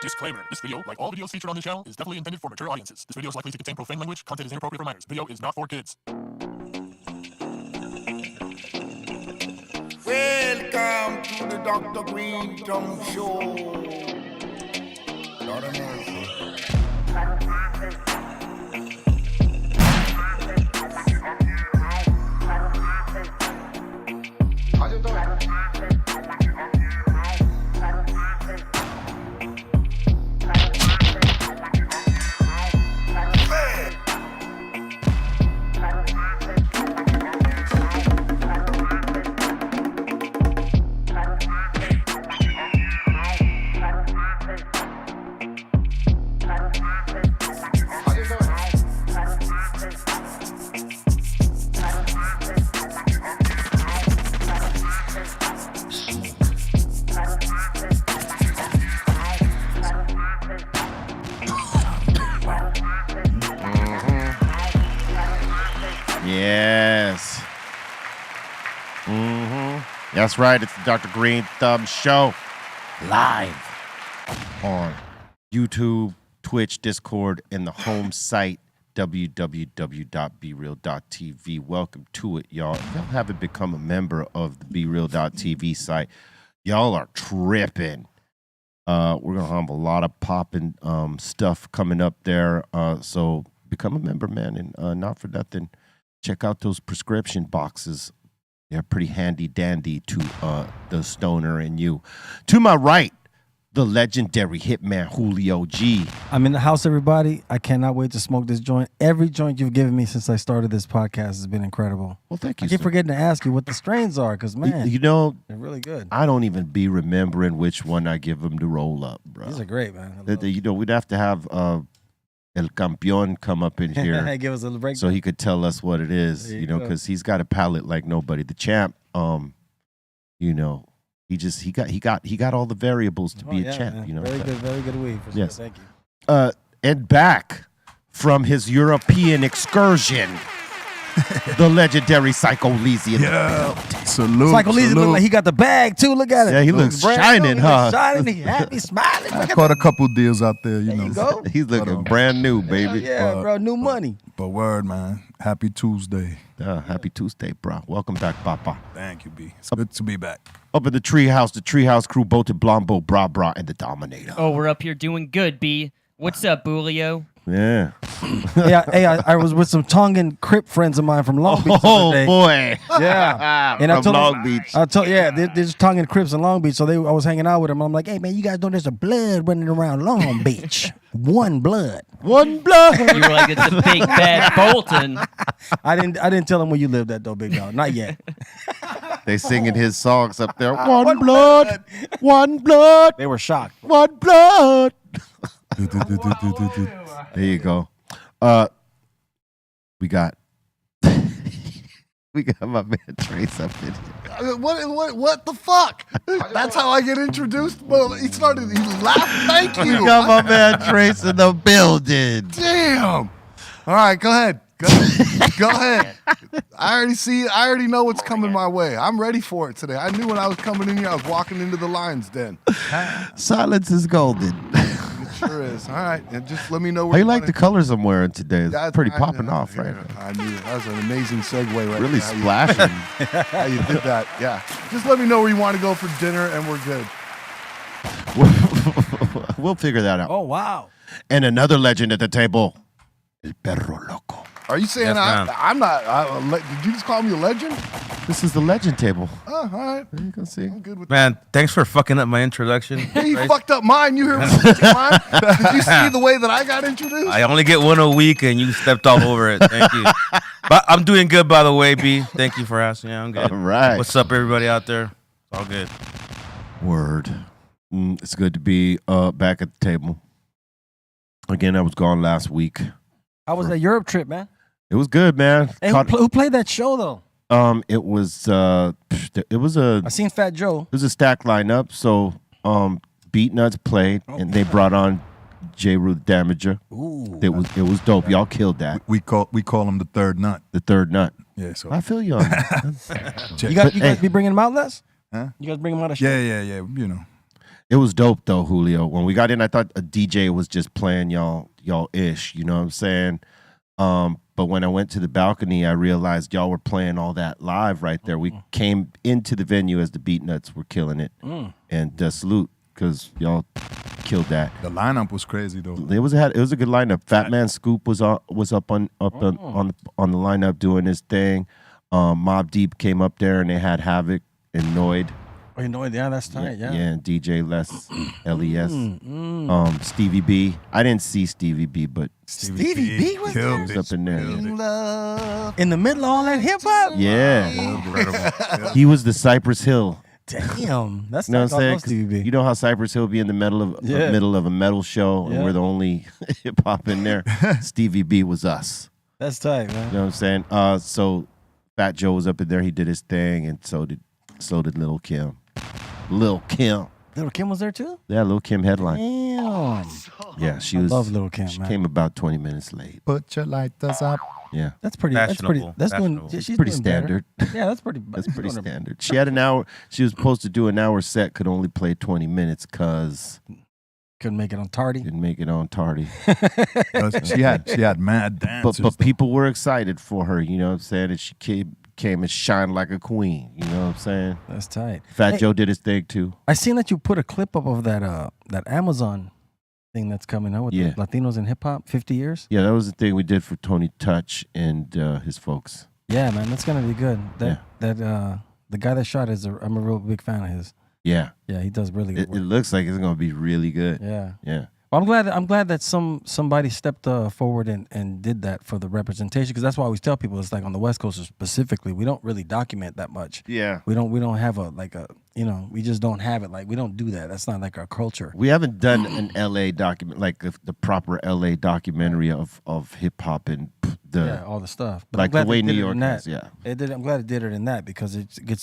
Disclaimer. This video, like all videos featured on this channel, is definitely intended for mature audiences. This video is likely to contain profane language. Content is inappropriate for minors. Video is not for kids. Welcome to the Dr. Greenthumb Show. Lord of mercy. How you doing? Yes. That's right. It's the Dr. Greenthumb Show. Live on YouTube, Twitch, Discord, and the home site, www.breal.tv. Welcome to it, y'all. If y'all haven't become a member of the breal.tv site, y'all are tripping. We're going to have a lot of popping stuff coming up there. So become a member, man. And not for nothing, check out those prescription boxes. They're pretty handy dandy to the stoner and you. To my right, the legendary hitman Julio G. I'm in the house, everybody. I cannot wait to smoke this joint. Every joint you've given me since I started this podcast has been incredible. Well, thank you. I keep forgetting to ask you what the strains are, because, man, you know, they're really good. I don't even be remembering which one I give them to roll up, bro. These are great, man. You know, we'd have to have El Campeón come up in here Give us a little break. so he could tell us what it is, you know, because he's got a palate like nobody. The champ, you know, he got all the variables to be a champ, man. you know. Very good weed. For Yes. sure. Thank you. And back from his European excursion, the legendary Psycho Lizzy. Yeah, salute. Psycho Lizzy look like he got the bag too. Look at it. Yeah, he looks brand shining, new. He huh? looks shining. He happy, smiling. I Look at caught a couple deals out there, There know. you go. He's looking brand new, baby. Yeah, bro. New money. But word, man. Happy Tuesday. Happy Tuesday, bro. Welcome back, Papa. Thank you, B. It's good to be back. Up in the treehouse crew, Boated Blombo, Bra, and the Dominator. Oh, we're up here doing good, B. What's up, Bulio? Yeah. Hey, I was with some Tongan Crip friends of mine from Long Beach. the Oh, other day. boy. Yeah, and From Long Beach. There's Tongan Crips in Long Beach, so I was hanging out with them. I'm like, hey man, you guys know there's a blood running around Long Beach. One blood. One blood. You were like, it's a big bad Bolton. I didn't tell them where you lived at though, big dog. Not yet. They singing his songs up there. One blood. One blood. They were shocked. One blood. There you go. We got my man Trace up in here. What the fuck? That's how I get introduced? Well, he laughed. Thank you. We got my man Trace in the building. Damn. All right, go ahead. Go ahead. I already know what's coming my way. I'm ready for it today. I knew when I was coming in here, I was walking into the lion's den. Silence is golden. It sure is. All right, and just let me know where How you like the colors I'm wearing today? It's pretty popping off, yeah, right? I knew it. That was an amazing segue right Really there. splashing. How you did that, yeah. Just let me know where you want to go for dinner, and we're good. We'll figure that out. Oh wow. And another legend at the table, El Perro Loco. Are you saying I'm not? Did you just call me a legend? This is the legend table. Oh, all right. You can see. I'm good with Man, thanks for fucking up my introduction. that. He fucked up mine. You heard me mine? Did you see the way that I got introduced? I only get one a week, and you stepped all over it. Thank you. But I'm doing good, by the way, B. Thank you for asking. Yeah, I'm good. All right. What's up, everybody out there? It's all good. Word. It's good to be back at the table. Again, I was gone last week. How was that Europe trip, man? It was good, man. Hey, who played that show though? It was a I seen Fat Joe. It was a stack lineup. So Beat Nuts played, and they brought on J. Ruth Damager. Ooh. It was dope. Y'all killed that. We call him the third nut. The third nut. Yeah, so I feel you on that. You guys be bringing him out, Les? Huh? You guys bring him out of show? Yeah. You know. It was dope though, Julio. When we got in, I thought a DJ was just playing y'all ish. You know what I'm saying? But when I went to the balcony, I realized y'all were playing all that live right there. We came into the venue as the Beatnuts were killing it, and salute because y'all killed that. The lineup was crazy though. It was a good lineup. Fat Man Scoop was up on the lineup doing his thing. Mobb Deep came up there and they had Havoc and Noid. Oh, you know, yeah, that's tight. Yeah. and DJ Les, LES, Stevie B. I didn't see Stevie B, but Stevie B was there? he was up in there. In the middle of all that hip hop. Yeah, he was the Cypress Hill. Damn, that's You know not what I'm saying? Stevie 'Cause B. you know how Cypress Hill be in the middle of a metal show, and we're the only hip hop in there. Stevie B was us. That's tight, man. You know what I'm saying? So Fat Joe was up in there. He did his thing, and so did Lil Kim. Lil Kim. Little Kim was there too. Yeah, Lil Kim headline. Damn. Yeah, she I was. love Lil Kim, She man. came about 20 minutes late. Put your lighters up. Yeah, That's pretty. That's pretty. Fashionable. That's doing. Fashionable. She's pretty doing better. standard. Yeah, that's pretty. That's she's pretty doing her- standard. She had an hour. She was supposed to do an hour set. Could only play 20 minutes because Couldn't make it on tardy. didn't make it on tardy. She had mad dancers. But people were excited for her. You know what I'm saying? And she came and shined like a queen. You know what I'm saying? That's tight. Fat Hey, Joe did his thing too. I seen that you put a clip up of that Amazon thing that's coming out with Yeah. the Latinos in hip hop, 50 years. Yeah, that was the thing we did for Tony Touch and his folks. Yeah, man, that's gonna be good. The guy that shot I'm a real big fan of his. Yeah, Yeah, he does really good it work. looks like it's gonna be really good. Yeah. Yeah. Well, I'm glad that somebody stepped forward and did that for the representation, because that's why I always tell people it's like on the West Coast specifically, we don't really document that much. Yeah. We don't have we just don't have it. Like, we don't do that. That's not like our culture. We haven't done an LA document, like the proper LA documentary of hip hop and All the stuff. But like I'm glad the way they did New it York in that. is. Yeah. It did. I'm glad it did it in that, because you get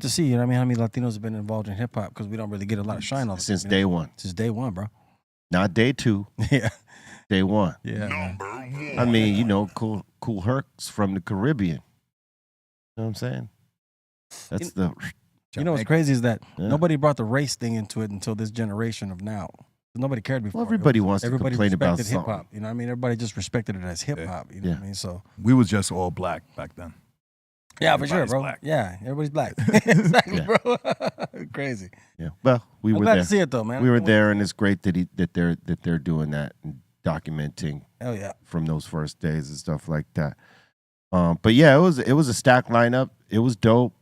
to see, you know what I mean, how many Latinos have been involved in hip hop, because we don't really get a lot of shine on Since it. day one. Since day one, bro. Not day two, Yeah. day one. Yeah. Man. I mean, Cool Herc's from the Caribbean. You know what I'm saying? That's You know what's crazy is that Yeah. nobody brought the race thing into it until this generation of now. Nobody cared before. Well, everybody wants to Everybody complain about respected hip hop. something. You know what I mean? Everybody just respected it as hip hop. You know what I mean? So we was just all black back then. yeah, for sure, Everybody's bro. black. Yeah, everybody's black. Exactly, Yeah. bro. Crazy. Yeah. Well, we I'm were glad there. to see it though, man. We were there, and it's great that they're doing that and documenting Hell yeah. from those first days and stuff like that. But yeah, it was a stacked lineup. It was dope.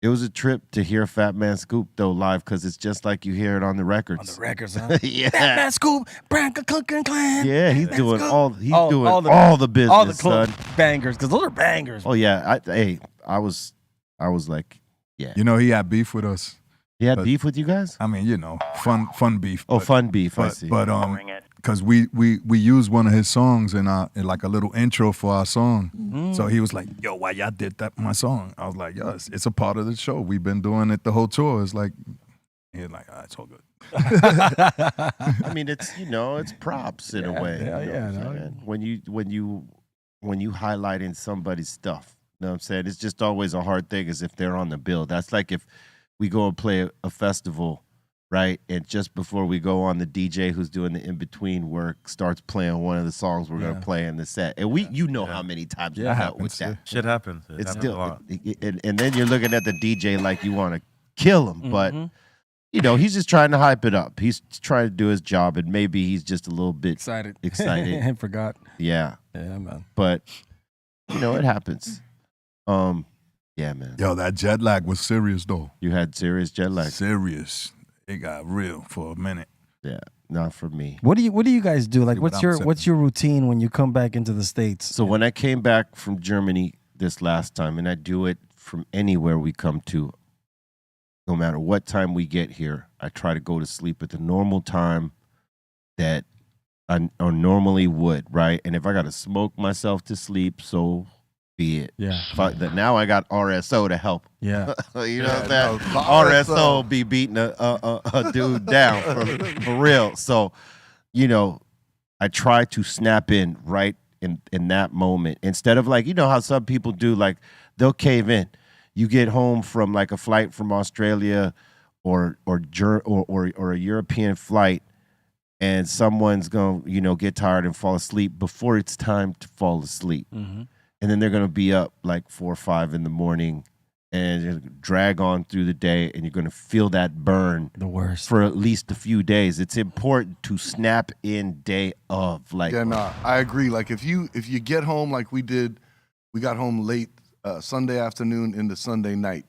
It was a trip to hear Fat Man Scoop though live, because it's just like you hear it on the records. On the records, huh? Yeah. Batman Scoop, Branca Cookin' Clan. Yeah, he's Batman doing Scoop. all the business, all the son. bangers, because those are bangers. Oh yeah, I was like, yeah. You know, he had beef with us. He had but- beef with you guys? I mean, you know, fun beef. Oh, but- fun beef. I But see. because we used one of his songs in like a little intro for our song. So he was like, "Yo, why y'all did that my song?" I was like, "Yo, it's a part of the show. We've been doing it the whole tour." It's like, he's like, "It's all good." I mean, it's it's props in a way. yeah, you know yeah, what I'm no. saying? When you highlighting somebody's stuff, you know what I'm saying? It's just always a hard thing as if they're on the bill. That's like if we go and play a festival, right? And just before we go on, the DJ who's doing the in-between work starts playing one of the songs we're gonna play in the set. And how many times we dealt with that. Shit happens. It It's happens a still lot. and then you're looking at the DJ like you want to kill him, but he's just trying to hype it up. He's trying to do his job, and maybe he's just a little bit Excited. excited. I forgot. Yeah, Yeah, man. but it happens. Yeah, man. Yo, that jet lag was serious though. You had serious jet lag. Serious. It got real for a minute. Yeah, not for me. What do you guys do? Like, See what what's I'm your routine when you come back into the States? So when I came back from Germany this last time, and I do it from anywhere we come to, no matter what time we get here, I try to go to sleep at the normal time that I normally would, right? And if I got to smoke myself to sleep, so be it. Yeah. Now I got RSO to help. Yeah. You know what no, I'm saying? the RSO be beating a dude down for real. So, I try to snap in right in that moment instead of like, how some people do, like they'll cave in. You get home from like a flight from Australia or a European flight, and someone's gonna get tired and fall asleep before it's time to fall asleep, and then they're gonna be up like 4 or 5 in the morning and drag on through the day, and you're gonna feel that burn The worst. for at least a few days. It's important to snap in day of, like, Yeah, no, I agree. Like if you get home like we did, we got home late Sunday afternoon into Sunday night,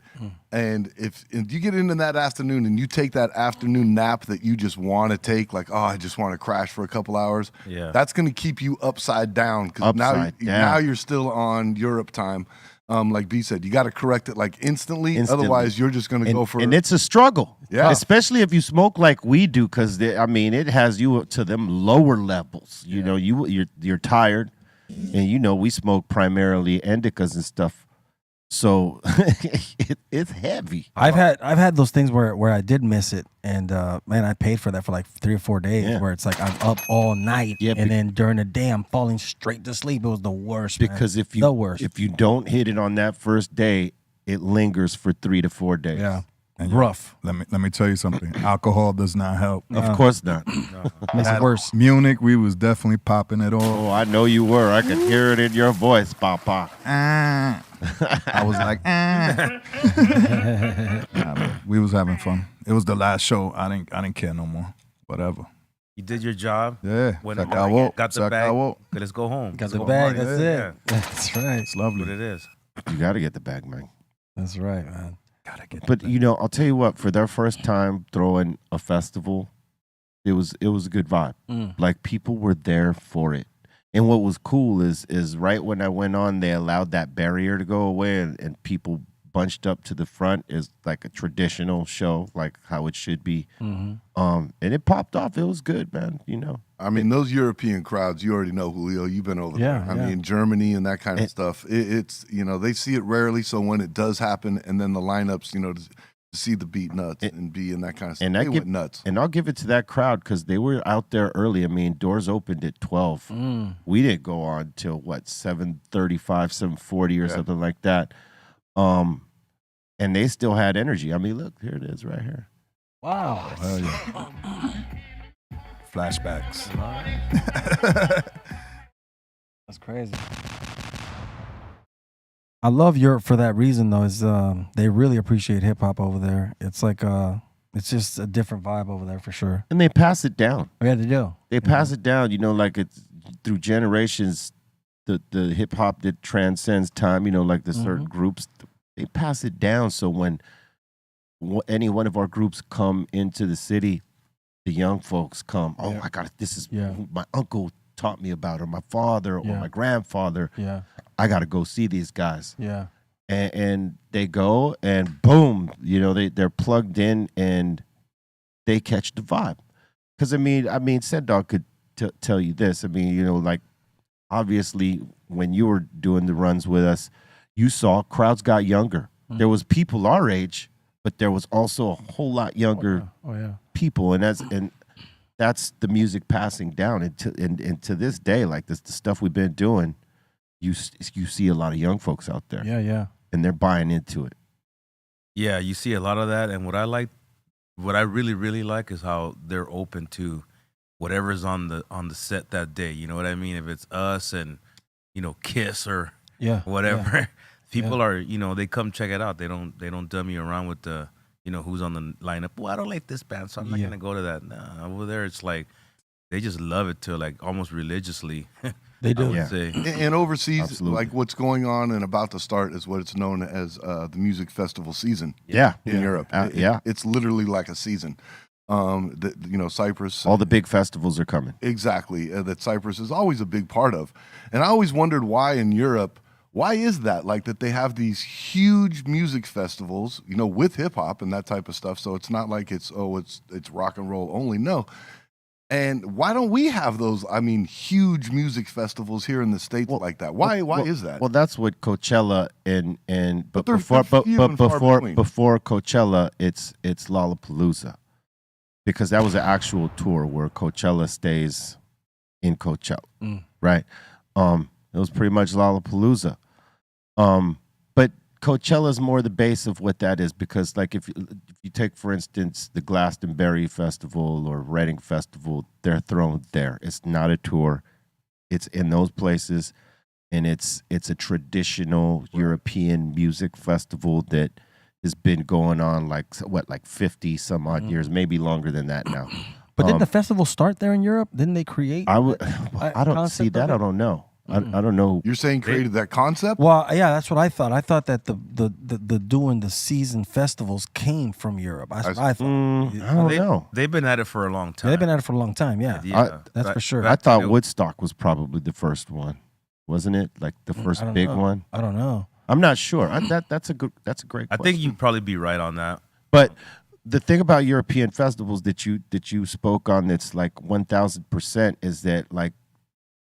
and if you get into that afternoon and you take that afternoon nap that you just want to take, like, oh, I just want to crash for a couple hours. Yeah. That's going to keep you upside down because now you're still on Europe time. Like B said, you got to correct it like instantly. Otherwise, you're just going to go for and it's a struggle. Yeah. Especially if you smoke like we do, because it has you up to them lower levels. You know, you're tired, and we smoke primarily indicas and stuff. So it's heavy. I've had those things where I did miss it, and man, I paid for that for like 3 or 4 days. Where it's like I'm up all night, and then during the day I'm falling straight to sleep. It was the worst. Because man. if you don't hit it on that first day, it lingers for 3 to 4 days. Yeah, And rough. Let me tell you something. Alcohol does not help. Of course not. Makes it worse. Munich, we was definitely popping it off. Oh, I know you were. I could hear it in your voice, Papa. I was like, we was having fun. It was the last show. I didn't care no more. Whatever. You did your job. Yeah. When Se the acabó. got the Se bag. acabó. Okay, let's go home. Got Let's the go bag. home. That's Yeah. it. That's right. It's lovely. What it is. You got to get the bag, man. That's right, man. Gotta get But I'll tell you what. For their first time throwing a festival, it was a good vibe. Like, people were there for it. And what was cool is right when I went on, they allowed that barrier to go away, and people bunched up to the front as like a traditional show, like how it should be. And it popped off. It was good, man. I mean, those European crowds, you already know, Julio. You've been over Yeah, there. I yeah. mean, Germany and that kind of stuff. It's they see it rarely. So when it does happen, and then the lineups, to see the beat nuts and be in that kind of stuff, they went nuts. And I'll give it to that crowd because they were out there early. I mean, doors opened at 12. We didn't go on till 7:35, 7:40 or something like that. And they still had energy. I mean, look, here it is right here. Wow. Hell yeah. Flashbacks. That's crazy. I love Europe for that reason, though. Is they really appreciate hip hop over there. It's like it's just a different vibe over there for sure. And they pass it down. Yeah, they do. They pass it down, like it's through generations. The hip hop that transcends time, like the certain groups, they pass it down. So when any one of our groups come into the city, the young folks come, oh my God, this is who my uncle taught me about, or my father, or my grandfather. Yeah. I got to go see these guys. Yeah. And they go, and boom, they're plugged in, and they catch the vibe. Because I mean, Said Dog could tell you this. I mean, like, obviously, when you were doing the runs with us, you saw crowds got younger. There was people our age, but there was also a whole lot younger people, and that's the music passing down. And to this day, like the stuff we've been doing, you see a lot of young folks out there. Yeah, yeah. And they're buying into it. Yeah, you see a lot of that, and what I really, really like is how they're open to whatever's on the set that day. You know what I mean? If it's us and Kiss or whatever, people are they come check it out. They don't dummy around with the who's on the lineup. Well, I don't like this band, so I'm not gonna go to that. Nah, over there it's like they just love it to like almost religiously. They do. I would say. And overseas, Absolutely. like what's going on and about to start is what it's known as the music festival season. Yeah. In Europe. Yeah. It's literally like a season. Cyprus. All the big festivals are coming. Exactly. That Cyprus is always a big part of. And I always wondered why in Europe, why is that? Like that they have these huge music festivals, with hip hop and that type of stuff. So it's not like it's rock and roll only. No. And why don't we have those, huge music festivals here in the States like that? Why is that? Well, that's what Coachella but they're before few and far between. before Coachella, it's Lollapalooza. Because that was an actual tour where Coachella stays in Coachella, right? It was pretty much Lollapalooza. But Coachella's more the base of what that is, because like if you take, for instance, the Glastonbury Festival or Reading Festival, they're thrown there. It's not a tour. It's in those places, and it's a traditional European music festival that has been going on like 50 some odd years, maybe longer than that now. But didn't the festival start there in Europe? Didn't they create? I don't see that. I don't know. I don't know. You're saying created that concept? Well, yeah, that's what I thought. I thought that the doing the season festivals came from Europe. I thought. I don't know. They've been at it for a long time. They've been at it for a long time. Yeah, that's for sure. I thought Woodstock was probably the first one, wasn't it? Like the first big one. I don't know. I'm not sure. That's a great question. I think you'd probably be right on that. But the thing about European festivals that you spoke on, that's like 1,000%, is that like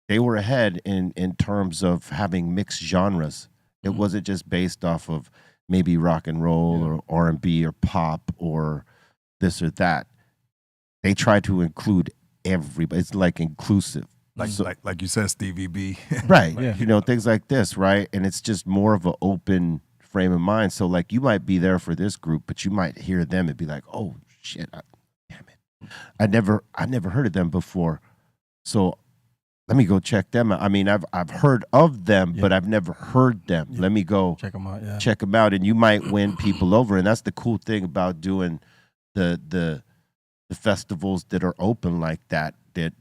they were ahead in terms of having mixed genres. It wasn't just based off of maybe rock and roll or R&B or pop or this or that. They try to include everybody. It's like inclusive. Like you said, Stevie B. Right. Yeah. Things like this, right? And it's just more of an open frame of mind. So like you might be there for this group, but you might hear them and be like, oh shit, damn it. I never heard of them before. So let me go check them out. I mean, I've heard of them, but I've never heard them. Let me go check them out. Yeah, check them out, and you might win people over. And that's the cool thing about doing the festivals that are open like that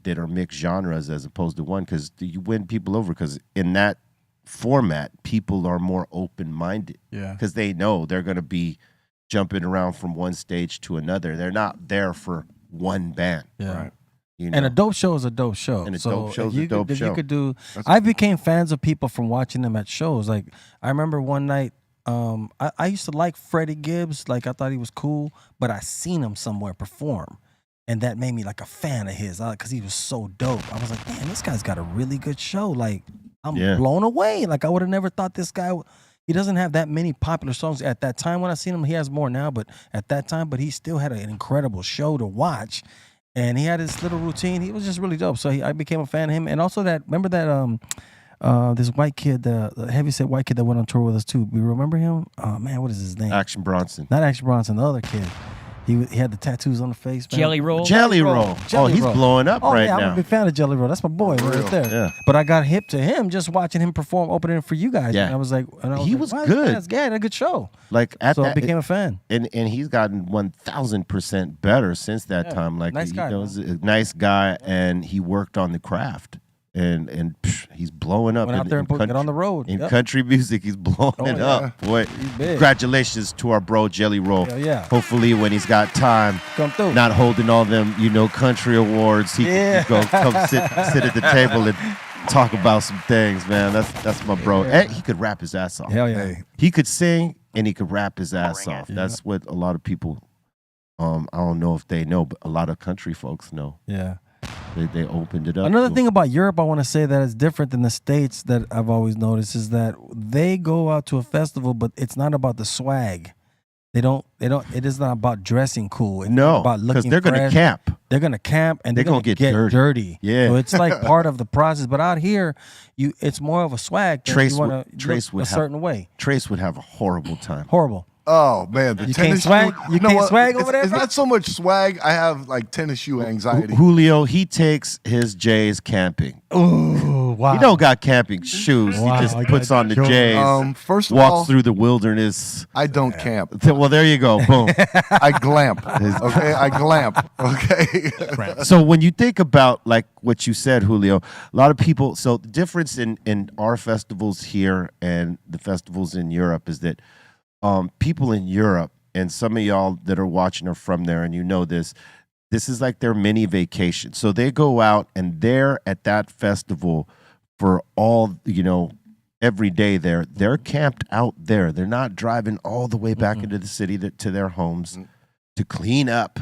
are mixed genres as opposed to one, because you win people over. Because in that format, people are more open minded. Yeah, because they know they're going to be jumping around from one stage to another. They're not there for one band. Yeah. Right. And a dope show is a dope show. And a dope show is a dope show. You could do. I became fans of people from watching them at shows. Like I remember one night, I used to like Freddie Gibbs. Like I thought he was cool, but I seen him somewhere perform, and that made me like a fan of his because he was so dope. I was like, man, this guy's got a really good show. Like I'm blown away. Like I would have never thought this guy. He doesn't have that many popular songs at that time when I seen him. He has more now, but at that time, he still had an incredible show to watch. And he had his little routine. He was just really dope. So I became a fan of him. And also remember that this white kid, the heavyset white kid that went on tour with us too. We remember him? Oh man, what is his name? Action Bronson. Not Action Bronson, the other kid. He had the tattoos on the face. Man. Jelly Roll. Jelly Roll. He's blowing up right now. I'm a big fan of Jelly Roll. That's my boy right there. Yeah. But I got hip to him just watching him perform, opening for you guys. Yeah. And I was like, he was good. Yeah, had a good show. Like I became a fan. And he's gotten 1,000% better since that time. Like nice guy, he's a nice guy, and he worked on the craft. And he's blowing up. Went out there and got on the road. In country music, he's blowing it up. Boy, congratulations to our bro Jelly Roll. Yeah. Hopefully, when he's got time, come through. Not holding all them, country awards, he can come sit at the table and talk about some things, man. That's my bro. And he could rap his ass off. Hell yeah. He could sing and he could rap his ass off. That's what a lot of people, I don't know if they know, but a lot of country folks know. Yeah. They opened it up. Another thing about Europe I want to say that is different than the States that I've always noticed is that they go out to a festival, but it's not about the swag. It is not about dressing cool. It's about looking because they're going to camp. They're going to camp and they're going to get dirty. Yeah. So it's like part of the process. But out here, it's more of a swag. Trace you want to look a certain way. Trace would have a horrible time. Horrible. Oh man, the you tennis can't swag. shoe. You can't swag over there. It's not so much swag. I have like tennis shoe anxiety. Julio, he takes his J's camping. Oh wow! He don't got camping shoes. Wow, he just puts on the J's. First of walks all, through the wilderness. I don't camp. Well, there you go. Boom. I glamp. Okay, I glamp. Okay. So when you think about like what you said, Julio, a lot of people. So the difference in our festivals here and the festivals in Europe is that. People in Europe, and some of y'all that are watching are from there, and you know this is like their mini vacation. So they go out and they're at that festival for all, every day there. They're camped out there. They're not driving all the way back into the city to their homes to clean up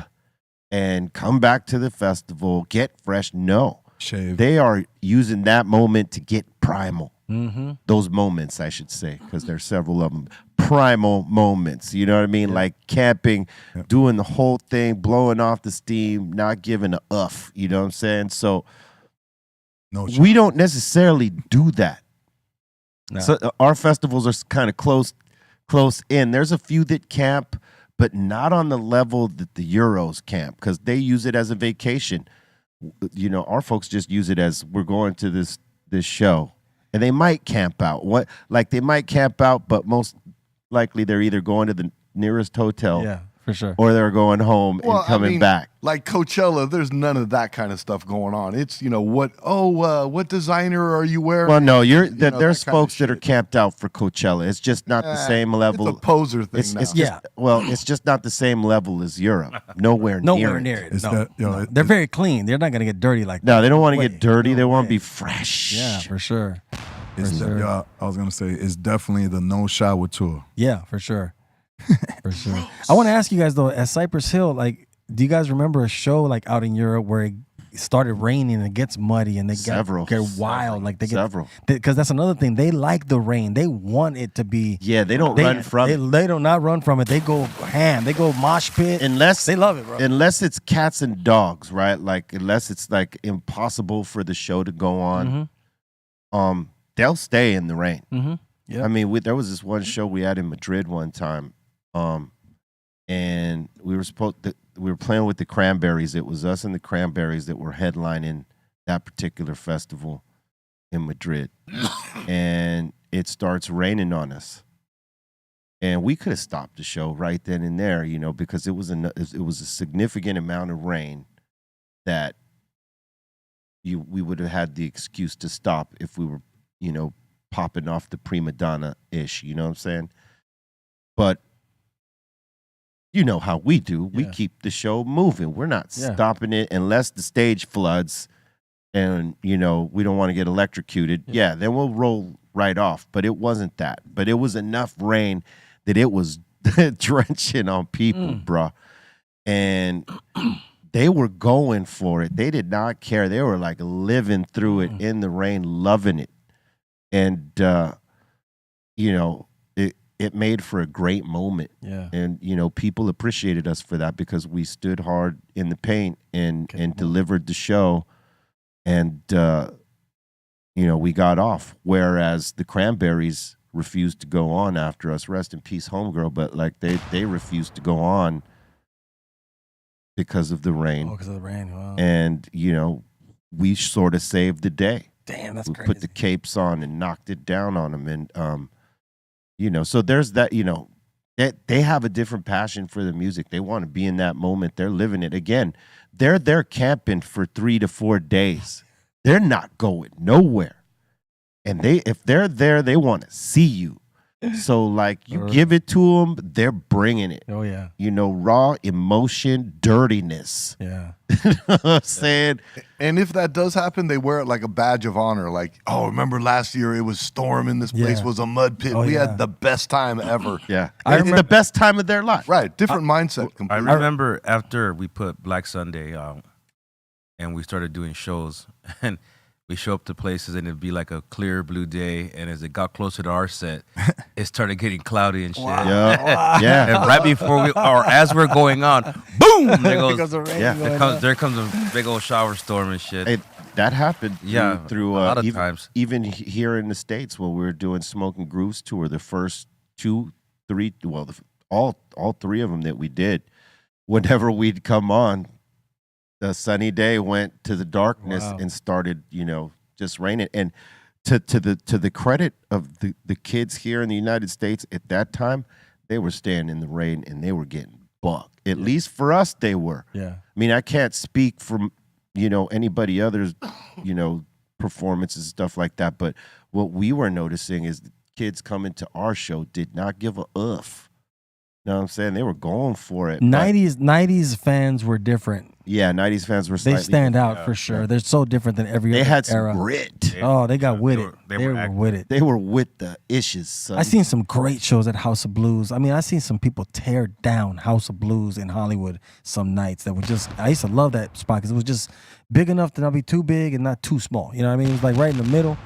and come back to the festival, get fresh. No. Shave. They are using that moment to get primal. Mm-hmm. Those moments, I should say, because there's several of them. Primal moments, you know what I mean? Yeah. Like camping, doing the whole thing, blowing off the steam, not giving a uff, you know what I'm saying? So we don't necessarily do that. No. So our festivals are kind of close close in. There's a few that camp, but not on the level that the Euros camp because they use it as a vacation. You know, our folks just use it as we're going to this show, and they might camp out. They might camp out, but most likely they're either going to the nearest hotel. Yeah, for sure. Or they're going home and coming back. Like Coachella, there's none of that kind of stuff going on. It's, what designer are you wearing? Well, no, there's there's folks that are camped out for Coachella. It's just not the same level. It's a poser thing now. It's just not the same level as Europe. Nowhere near it. It's No, that, you know, no. They're very clean. They're not gonna get dirty like that. No, they don't want to get dirty. No They want to way. be fresh. Yeah, for sure. It's For sure. yeah, I was gonna say it's definitely the no shower tour. Yeah, for sure. For sure. I want to ask you guys though, at Cypress Hill, like, do you guys remember a show like out in Europe where it started raining and it gets muddy and they get wild, like they get Several. because that's another thing. They like the rain. They want it to be. Yeah, they don't run from it. They do not run from it. They go ham. They go mosh pit. Unless they love it, bro. Unless it's cats and dogs, right? Like unless it's like impossible for the show to go on, they'll stay in the rain. Mm-hmm. Yeah. I mean, there was this one show we had in Madrid one time, and we were playing with the Cranberries. It was us and the Cranberries that were headlining that particular festival in Madrid, and it starts raining on us. And we could have stopped the show right then and there, because it was a significant amount of rain that we would have had the excuse to stop if we were, popping off the prima donna-ish, you know what I'm saying? But you know how we do. We keep the show moving. We're not stopping it unless the stage floods and, we don't want to get electrocuted. Yeah, then we'll roll right off. But it wasn't that. But it was enough rain that it was drenching on people, bruh. And they were going for it. They did not care. They were like living through it in the rain, loving it. And, it made for a great moment. Yeah. And, people appreciated us for that because we stood hard in the paint and delivered the show. And, we got off. Whereas the Cranberries refused to go on after us. Rest in peace, homegirl. But, like, they refused to go on because of the rain. Oh, because of the rain. Wow. And, we sort of saved the day. Damn, that's we crazy. put the capes on and knocked it down on them. And, so there's that, they have a different passion for the music. They want to be in that moment. They're living it. Again, they're there camping for 3 to 4 days. They're not going nowhere. And if they're there, they want to see you. So, like, you give it to them, they're bringing it. Oh, yeah. Raw emotion, dirtiness. Yeah. You know what I'm saying? And if that does happen, they wear it like a badge of honor. Like, oh, remember last year it was storming. This place was a mud pit. We had the best time ever. Yeah. It's the best time of their life. Right. Different mindset I completely. remember after we put Black Sunday out and we started doing shows, and we show up to places and it'd be like a clear blue day, and as it got closer to our set, it started getting cloudy and shit. Wow. Yeah. And right before or as we're going on, boom! There goes, the rain there comes a big old shower storm and shit. Hey, that happened through a lot of even, times. Even here in the States when we were doing Smoke and Grooves tour, the first 2, 3, all 3 of them that we did, whenever we'd come on, the sunny day went to the darkness and started, just raining. And to the credit of the kids here in the United States at that time, they were staying in the rain and they were getting bucked. At least for us, they were. Yeah. I mean, I can't speak from, anybody other's, performances and stuff like that. But what we were noticing is the kids coming to our show did not give a uff. You know what I'm saying? They were going for it. 90s fans were different. Yeah, 90s fans were They slightly stand different. out for sure. They're so different than every They other had some era. grit. Oh, they got with they it. were- They they were were active. with it. They were with the issues, son. I seen some great shows at House of Blues. I mean, I seen some people tear down House of Blues in Hollywood some nights that were just, I used to love that spot because it was just big enough to not be too big and not too small. You know what I mean? It was like right in the middle.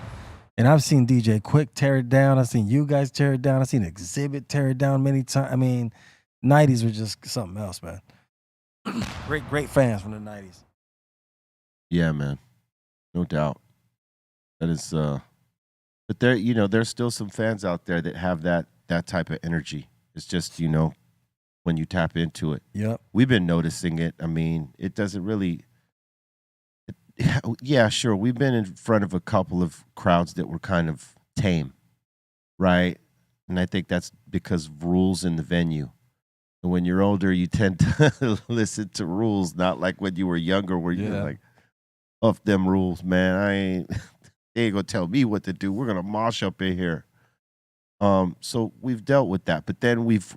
And I've seen DJ Quick tear it down. I've seen you guys tear it down. I've seen Exhibit tear it down many times. I mean, 90s were just something else, man. Great fans from the 90s. Yeah, man. No doubt. That is but there's still some fans out there that have that that type of energy. It's just, you know, when you tap into it. Yep. We've been noticing it. I mean, it doesn't really. Yeah, sure. We've been in front of a couple of crowds that were kind of tame, right? And I think that's because of rules in the venue. And when you're older, you tend to listen to rules, not like when you were younger, where you're like, "Off them rules, man. They ain't gonna tell me what to do. We're gonna mosh up in here." So we've dealt with that, but then we've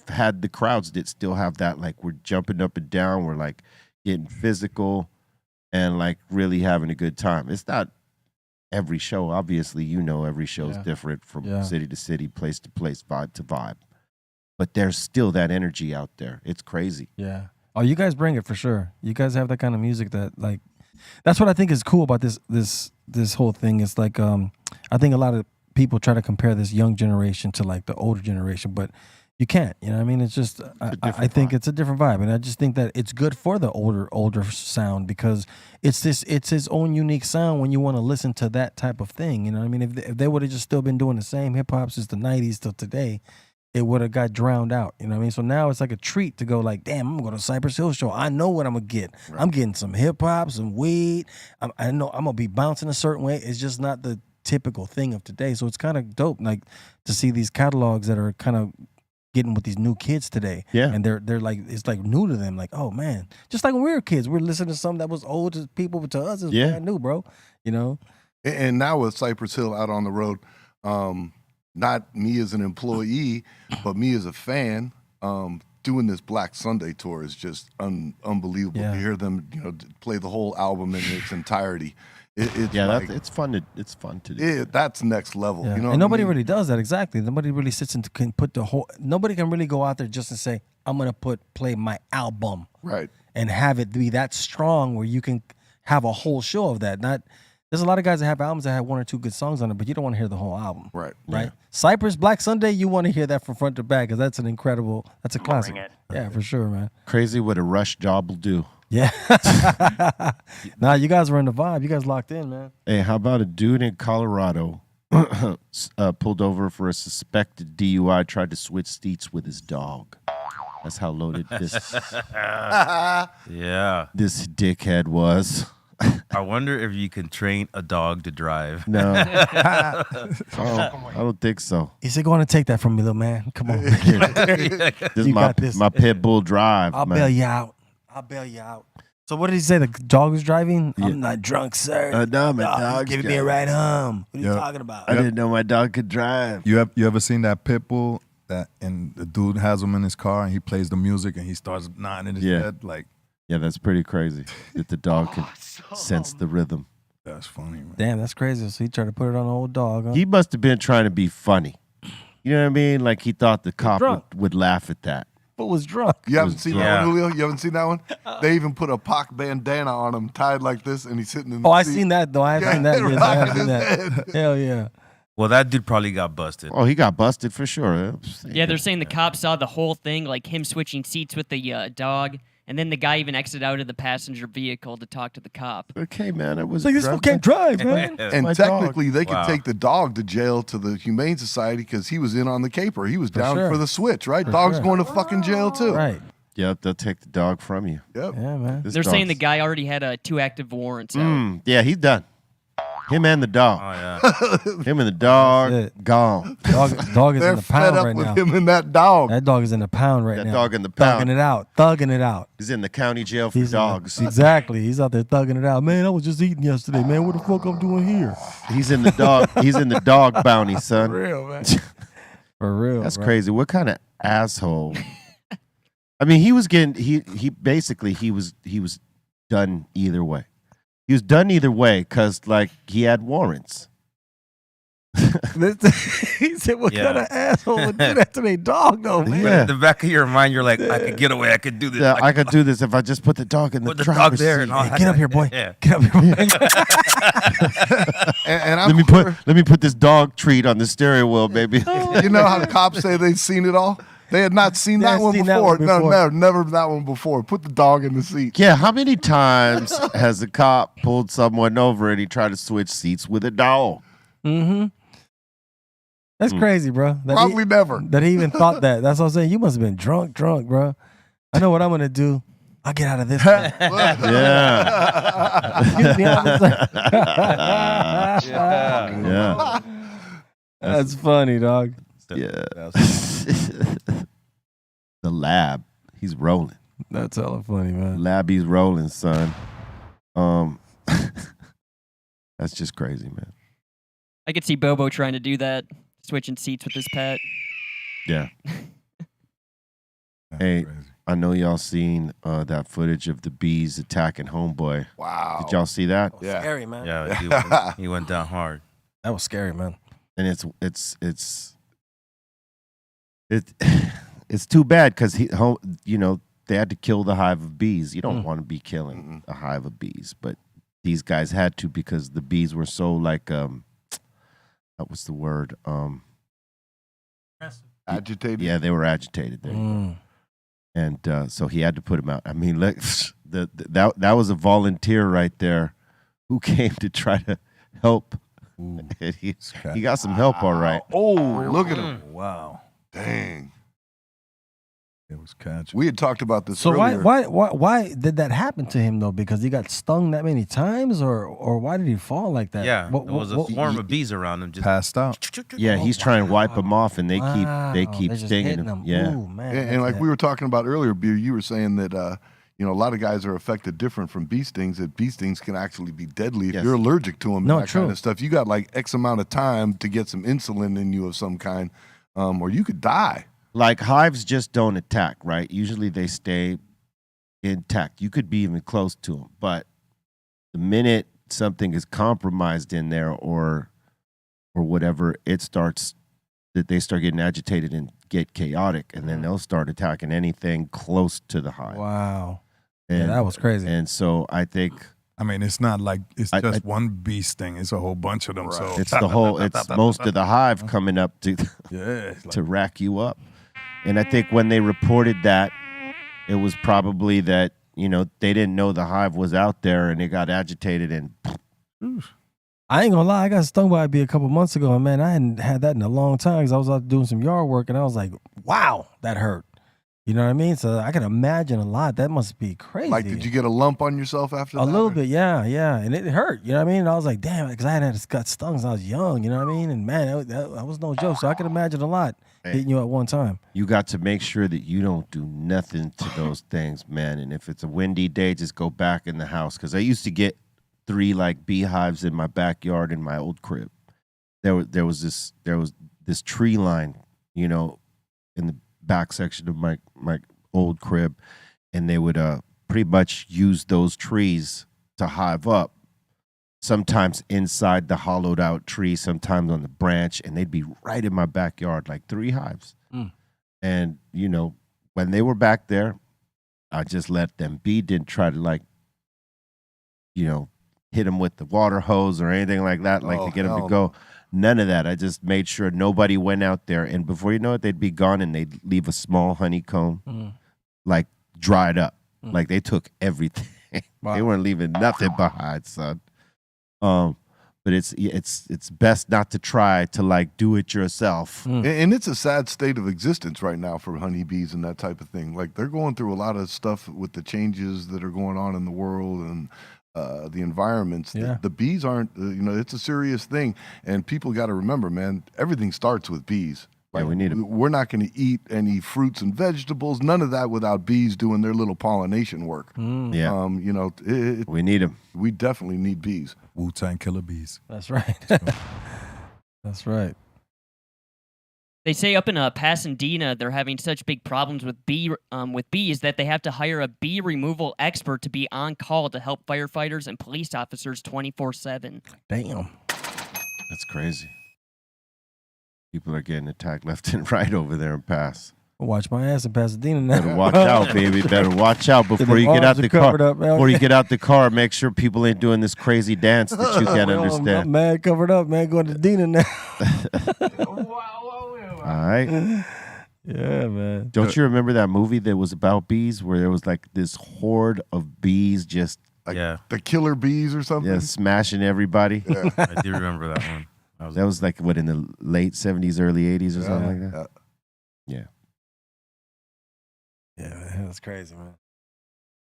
had the crowds that still have that, like we're jumping up and down, we're like getting physical and like really having a good time. It's not every show, obviously, you know, every show is different from city to city, place to place, vibe to vibe, but there's still that energy out there. It's crazy. Yeah. Oh, you guys bring it for sure. You guys have that kind of music that, like, that's what I think is cool about this whole thing. It's like, I think a lot of people try to compare this young generation to like the older generation, but you can't. You know what I mean? It's just, I think it's a different vibe, and I just think that it's good for the older sound because it's his own unique sound when you want to listen to that type of thing. You know what I mean? If they would have just still been doing the same hip hop since the '90s till today, it would have got drowned out. You know what I mean? So now it's like a treat to go like, damn, I'm going to Cypress Hill show. I know what I'm going to get. Right. I'm getting some hip hop, some weed. I know I'm going to be bouncing a certain way. It's just not the typical thing of today. So it's kind of dope, like, to see these catalogs that are kind of getting with these new kids today. Yeah. And they're like, it's like new to them. Like, oh man, just like when we were kids, we're listening to something that was old to people, but to us it's brand new, bro. You know? And now with Cypress Hill out on the road, not me as an employee, but me as a fan, doing this Black Sunday tour is just unbelievable. To hear them, you know, play the whole album in its entirety. It's like, it's fun to do. That's next level. Yeah. You know, and nobody really does that exactly. Nobody really sits and can put the whole. Nobody can really go out there just and say, "I'm gonna play my album," right, and have it be that strong where you can have a whole show of that. Not there's a lot of guys that have albums that have one or two good songs on it, but you don't want to hear the whole album. Right. Right. Yeah. Cypress Black Sunday, you want to hear that from front to back because that's a classic. Yeah, for sure, man. Crazy what a Rush job will do. Yeah. Nah, you guys were in the vibe. You guys locked in, man. Hey, how about a dude in Colorado pulled over for a suspected DUI, tried to switch seats with his dog. That's how loaded this this dickhead was. I wonder if you can train a dog to drive. No. I don't think so. He said, go on and take that from me, little man. Come on. This is my pit bull drive. I'll bail you out. So what did he say? The dog was driving? Yeah. I'm not drunk, sir. No, my dog's giving me a ride home. What are you talking about? I didn't know my dog could drive. You ever seen that pit bull and the dude has him in his car and he plays the music and he starts nodding his head like. Yeah, that's pretty crazy that the dog can sense the rhythm. That's funny, man. Damn, that's crazy. So he tried to put it on an old dog, huh? He must have been trying to be funny. You know what I mean? Like he thought the cop would laugh at that. But was drunk. You haven't seen that one, Julio? You haven't seen that one? They even put a Pac bandana on him, tied like this, and he's sitting in the seat. I seen that, though. I have seen that. I have seen that. Hell yeah. Well, that dude probably got busted. Oh, he got busted for sure. Yeah, they're saying the cops saw the whole thing, like him switching seats with the dog. And then the guy even exited out of the passenger vehicle to talk to the cop. Okay, man, it was like this fool can't drive, man. And technically, they could take the dog to jail to the Humane Society because he was in on the caper. He was down for the switch, right? Dog's going to fucking jail too. Right. Yep, they'll take the dog from you. Yep. Yeah, man. They're saying the guy already had 2 active warrants out. Yeah, he's done. Him and the dog. Oh, yeah. Him and the dog, gone. Dog is in the pound right now. Him and that dog. That dog is in the pound right now. That dog in the pound. Thugging it out. He's in the county jail for dogs. Exactly. He's out there thugging it out. Man, I was just eating yesterday, man. What the fuck I'm doing here? He's in the dog. He's in the dog bounty, son. For real, man. For real. That's crazy. What kind of asshole? I mean, he was getting. He basically he was done either way. He was done either way because, like, he had warrants. He said, what kind of asshole would do that to their dog, though, man? Yeah. In the back of your mind, you're like, I could get away. I could do this. Yeah, I could do this if I just put the dog in the driver's seat. there. And all Hey, get up here, boy. Yeah. Get up here, boy. And let me put this dog treat on the steering wheel, baby. You know how the cops say they've seen it all? They had not seen that one before. No, never that one before. Put the dog in the seat. Yeah, how many times has a cop pulled someone over and he tried to switch seats with a dog? Mm-hmm. That's crazy, bro. Probably never. That he even thought that. That's what I'm saying. You must have been drunk, bro. I know what I'm gonna do. I'll get out of this. Yeah. Excuse me, officer. Yeah. That's funny, dog. Yeah. The lab, he's rolling. That's hella funny, man. Labby's rolling, son. That's just crazy, man. I could see Bobo trying to do that, switching seats with his pet. Yeah. That's Hey, crazy. I know y'all seen that footage of the bees attacking Homeboy. Wow. Did y'all see that? Yeah. Scary, man. Yeah, he went down hard. That was scary, man. And it's too bad because they had to kill the hive of bees. You don't want to be killing a hive of bees, but these guys had to because the bees were so like what was the word? Agitated. Yeah, they were agitated. There you go. And so he had to put him out. I mean, look, that was a volunteer right there who came to try to help. And he got some help, all right. Oh, look at him. Wow. Dang. It was catching. We had talked about this So earlier. why did that happen to him though? Because he got stung that many times, or why did he fall like that? Yeah, What- there was a what- swarm of bees around him. Just Passed out. Yeah, he's trying to wipe him off, and they Wow, keep they're just stinging hitting him. Yeah. Ooh, man, And like we were talking about earlier, Beer, you were saying that a lot of guys are affected different from bee stings. That bee stings can actually be deadly if Yes. you're allergic to them. No, and that true. kind of stuff. You got like X amount of time to get some insulin in you of some kind, or you could die. Like hives just don't attack, right? Usually they stay intact. You could be even close to them, but the minute something is compromised in there or whatever, they start getting agitated and get chaotic, and then they'll start attacking anything close to the hive. Wow. And, Yeah, that was crazy. And so I think I mean, it's not like it's I- just one bee sting. It's a whole bunch of them. Right. So it's the whole, it's most of the hive coming up to yeah. It's like, to rack you up. And I think when they reported that, it was probably that, they didn't know the hive was out there and they got agitated and I ain't gonna lie, I got stung by a bee a couple months ago, and man, I hadn't had that in a long time because I was out doing some yard work, and I was like, wow, that hurt. You know what I mean? So I can imagine a lot. That must be crazy. Like, did you get a lump on yourself after that? A little bit, yeah, and it hurt. You know what I mean? And I was like, damn, because I got stung since I was young. You know what I mean? And man, that was no joke. So I can imagine a lot hitting you at one time. you got to make sure that you don't do nothing to those things, man. And if it's a windy day, just go back in the house. Because I used to get 3 like beehives in my backyard in my old crib. There was this tree line, in the back section of my old crib, and they would pretty much use those trees to hive up. Sometimes inside the hollowed out tree, sometimes on the branch, and they'd be right in my backyard, like 3 hives. And when they were back there, I just let them be. Didn't try to hit them with the water hose or anything like that, to get them to go. None of that. I just made sure nobody went out there. And before you know it, they'd be gone, and they'd leave a small honeycomb, dried up. Like they took everything. Wow. They weren't leaving nothing behind, son. But it's best not to try to do it yourself. And it's a sad state of existence right now for honeybees and that type of thing. Like, they're going through a lot of stuff with the changes that are going on in the world and the environments. Yeah. The bees aren't, it's a serious thing. And people got to remember, man, everything starts with bees. Yeah, we need 'em. We're not going to eat any fruits and vegetables, none of that without bees doing their little pollination work. Yeah, It, we need them. we definitely need bees. Wu-Tang Killer Bees. That's right. That's right. They say up in Pasadena, they're having such big problems with bees that they have to hire a bee removal expert to be on call to help firefighters and police officers 24/7. Damn. That's crazy. People are getting attacked left and right over there in Pass. Watch my ass in Pasadena now. Better watch out, baby. Better watch out before you get out the car. Before you get out the car, make sure people ain't doing this crazy dance that you can't I'm understand. mad covered up, man. Going to Dina now. All right. Yeah, man. Don't you remember that movie that was about bees, where there was like this horde of bees just The killer bees or something. smashing everybody? I do remember that one. That was like what in the late 70s, early 80s or something like that. Yeah. Yeah, that's crazy, man.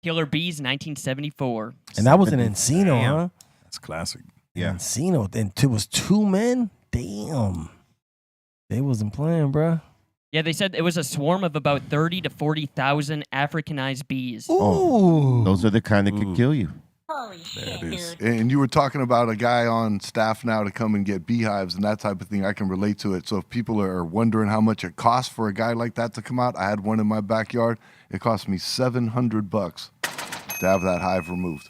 Killer Bees, 1974. And that was in Encino, Damn. huh? That's classic. Yeah. Encino. And it was 2 men? Damn. They wasn't playing, bruh. Yeah, they said it was a swarm of about 30 to 40,000 Africanized bees. Ooh. Those are the kind that could kill you. Holy shit, dude. And you were talking about a guy on staff now to come and get beehives and that type of thing. I can relate to it. So if people are wondering how much it costs for a guy like that to come out, I had one in my backyard. It cost me $700 to have that hive removed.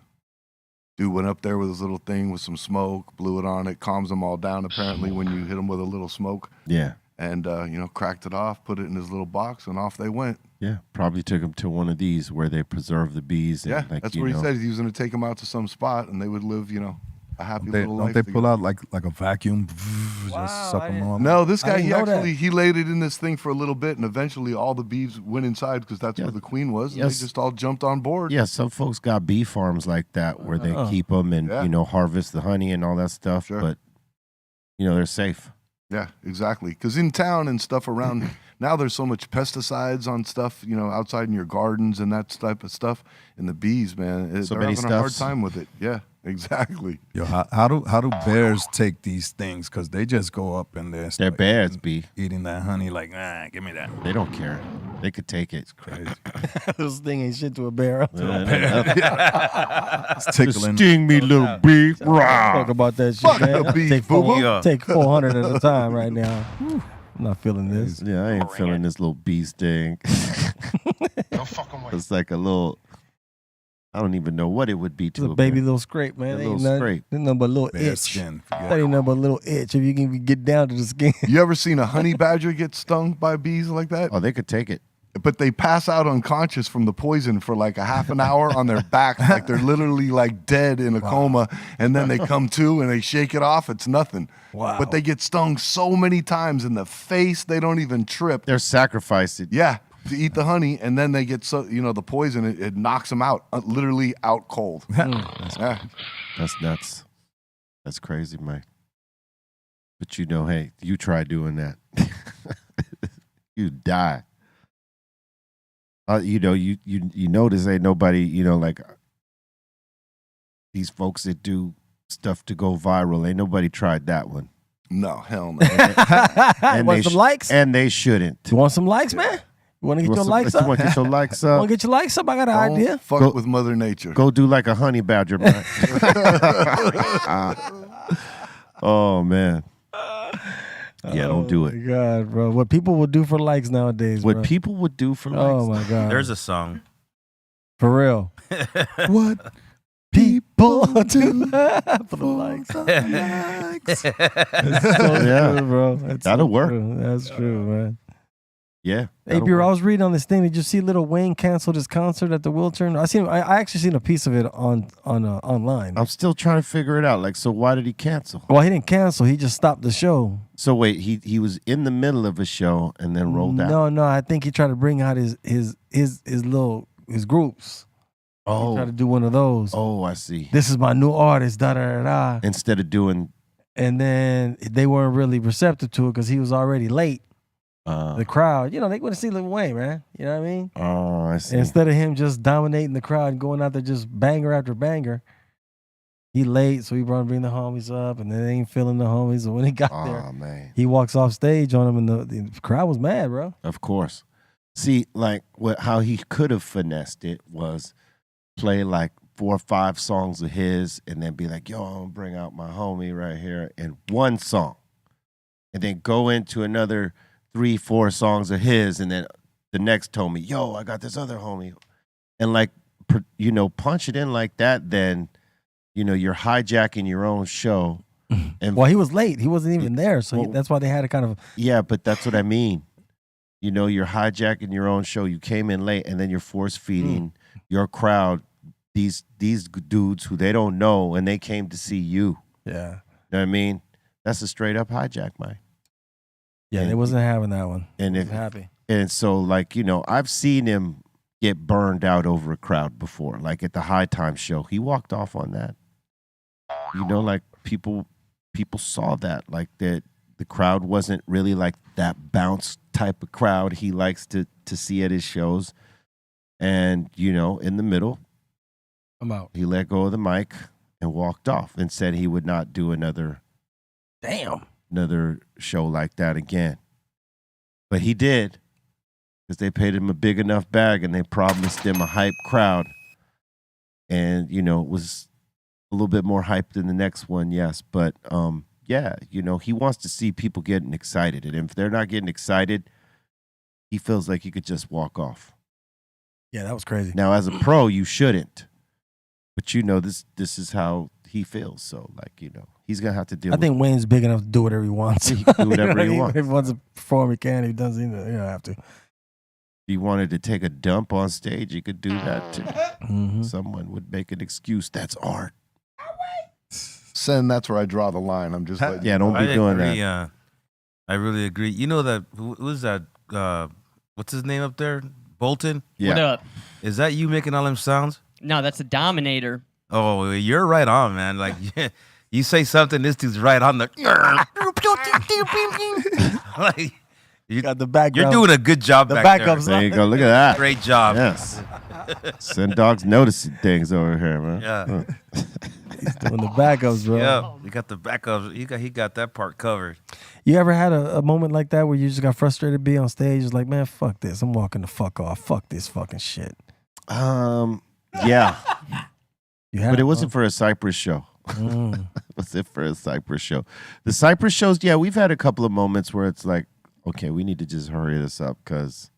Dude went up there with his little thing with some smoke, blew it on it, calms them all down apparently when you hit them with a little smoke. Yeah. And, cracked it off, put it in his little box, and off they went. Yeah. Probably took him to one of these where they preserve the bees. And Yeah, like, that's what he said. He was going to take them out to some spot, and they would live, a happy little Don't life. they pull together. out like a vacuum? Wow, Just suck I them didn't- off. No, this I guy, didn't know that. he laid it in this thing for a little bit, and eventually all the bees went inside because that's where the queen was, and Yes. they just all jumped on board. Yeah, some folks got bee farms like that where they keep them and, Yeah. harvest the honey and all that stuff. Sure. But, they're safe. Yeah, exactly. Because in town and stuff around, now there's so much pesticides on stuff, outside in your gardens and that type of stuff. And the bees, man, So they're many having a hard stuffs. time with it. Yeah, exactly. Yo, how do bears take these things? Because they just go up and They're bears, B. eating that honey like, give me that. They don't care. They could take it. It's Crazy. This thing ain't shit to a bear. It's tickling. Sting me, little bee. Talk about that shit, Fuck man. the bees, Take, boo-boo. Yeah. take 400 at a time right now. Whew. I'm not feeling this. Yeah, I ain't feeling this little bee sting. It's like a little, I don't even know what it would be It's to a a baby bear. little scrape, man. A Ain't little nothing, scrape. ain't nothing but a little Bear itch. skin. That ain't nothing but a little itch. If you can even get down to the skin. You ever seen a honey badger get stung by bees like that? Oh, they could take it. But they pass out unconscious from the poison for like a half an hour on their back, like they're literally like dead in a coma, and then they come to and they shake it off. It's nothing. Wow. But they get stung so many times in the face, they don't even trip. They're sacrificed. Yeah, to eat the honey, and then they get the poison. It knocks them out, literally out cold. Yeah. That's nuts. That's crazy, Mike. But hey, you try doing that. You die. You notice ain't nobody, like these folks that do stuff to go viral. Ain't nobody tried that one. No, hell no. Want some likes? And they shouldn't. You want some likes, man? You want to get your likes You up? want to get your likes Want up? to get your likes up? I got an Don't idea. fuck Go- with Mother Nature. Go do like a honey badger, man. Oh, man. Yeah, don't do Oh, it. my God, bro. What people will do for likes nowadays, What bro. people would do for likes. Oh, my God. There's a song. For real. What People people do do for the likes. likes. That's so Yeah. true, bro. That's That'll so work. true. That's true, man. Yeah. Hey, that'll Bureau, I work. was reading on this thing. Did you see Lil Wayne canceled his concert at the Wiltern? I actually seen a piece of it online. I'm still trying to figure it out. Like, so why did he cancel? Well, he didn't cancel. He just stopped the show. So wait, he was in the middle of a show and then rolled out. No. I think he tried to bring out his groups. He tried to do one of those. Oh, I see. This is my new artist. Da da da da. Instead of doing, And then they weren't really receptive to it because he was already late. The crowd, they want to see Lil Wayne, man. You know what I mean? oh, I see. Instead of him just dominating the crowd and going out there just banger after banger, he late, so he bring the homies up, and they ain't feeling the homies. So when he got there, Oh man, he walks off stage on him, and the crowd was mad, bro. of course. See, like how he could have finessed it was play like 4 or 5 songs of his, and then be like, "Yo, I'm gonna bring out my homie right here in one song," and then go into another 3, 4 songs of his, and then the next homie, "Yo, I got this other homie," and like punch it in like that. Then you're hijacking your own show. And Well, he was late; he wasn't even there, so Well- that's why they had to kind of. yeah, but that's what I mean. You're hijacking your own show. You came in late, and then you're force feeding your crowd these dudes who they don't know, and they came to see you. Yeah, You know what I mean? That's a straight up hijack, Mike. yeah, And- they wasn't having that one. And They if wasn't happy. and so I've seen him get burned out over a crowd before. Like at the High Time show, he walked off on that. Like people people saw that, like that the crowd wasn't really like that bounce type of crowd he likes to see at his shows. And, you know, in the middle, I'm out. he let go of the mic and walked off and said he would not do another show like that again. But he did, because they paid him a big enough bag and they promised him a hype crowd. And, you know, it was a little bit more hype than the next one, yes. But, yeah, you know, he wants to see people getting excited. And if they're not getting excited, he feels like he could just walk off. Yeah, that was crazy. Now, as a pro, you shouldn't. But, you know, this is how he feels. So, like, you know, he's going to have to deal with it. I think Wayne's big enough to do whatever he wants. He can do whatever he wants. If he wants to perform, he can. If he doesn't, he don't have to. If he wanted to take a dump on stage, he could do that too. Mm-hmm. Someone would make an excuse. That's art. Sen, that's where I draw the line. I'm just letting Yeah, don't be I doing agree, that. I really agree. You know that who's that? What's his name up there? Bolton. Yeah. What up? Is that you making all them sounds? No, that's a Dominator. Oh, you're right on, man. Like you say something, this dude's right on the. Like, you got the background. You're doing a good job. The back backup's There you go. Look at that. Great job. Yes. Send dogs noticing things over here, man. Yeah. He's doing the backups, bro. Yeah, you got the backups. He got that part covered. You ever had a moment like that where you just got frustrated to be on stage? It's like, man, fuck this. I'm walking the fuck off. Fuck this fucking shit. Yeah. You had But it wasn't for a Cypress show. Mm. Was it for a Cypress show? The Cypress shows, yeah, we've had a couple of moments where it's like, okay, we need to just hurry this up because,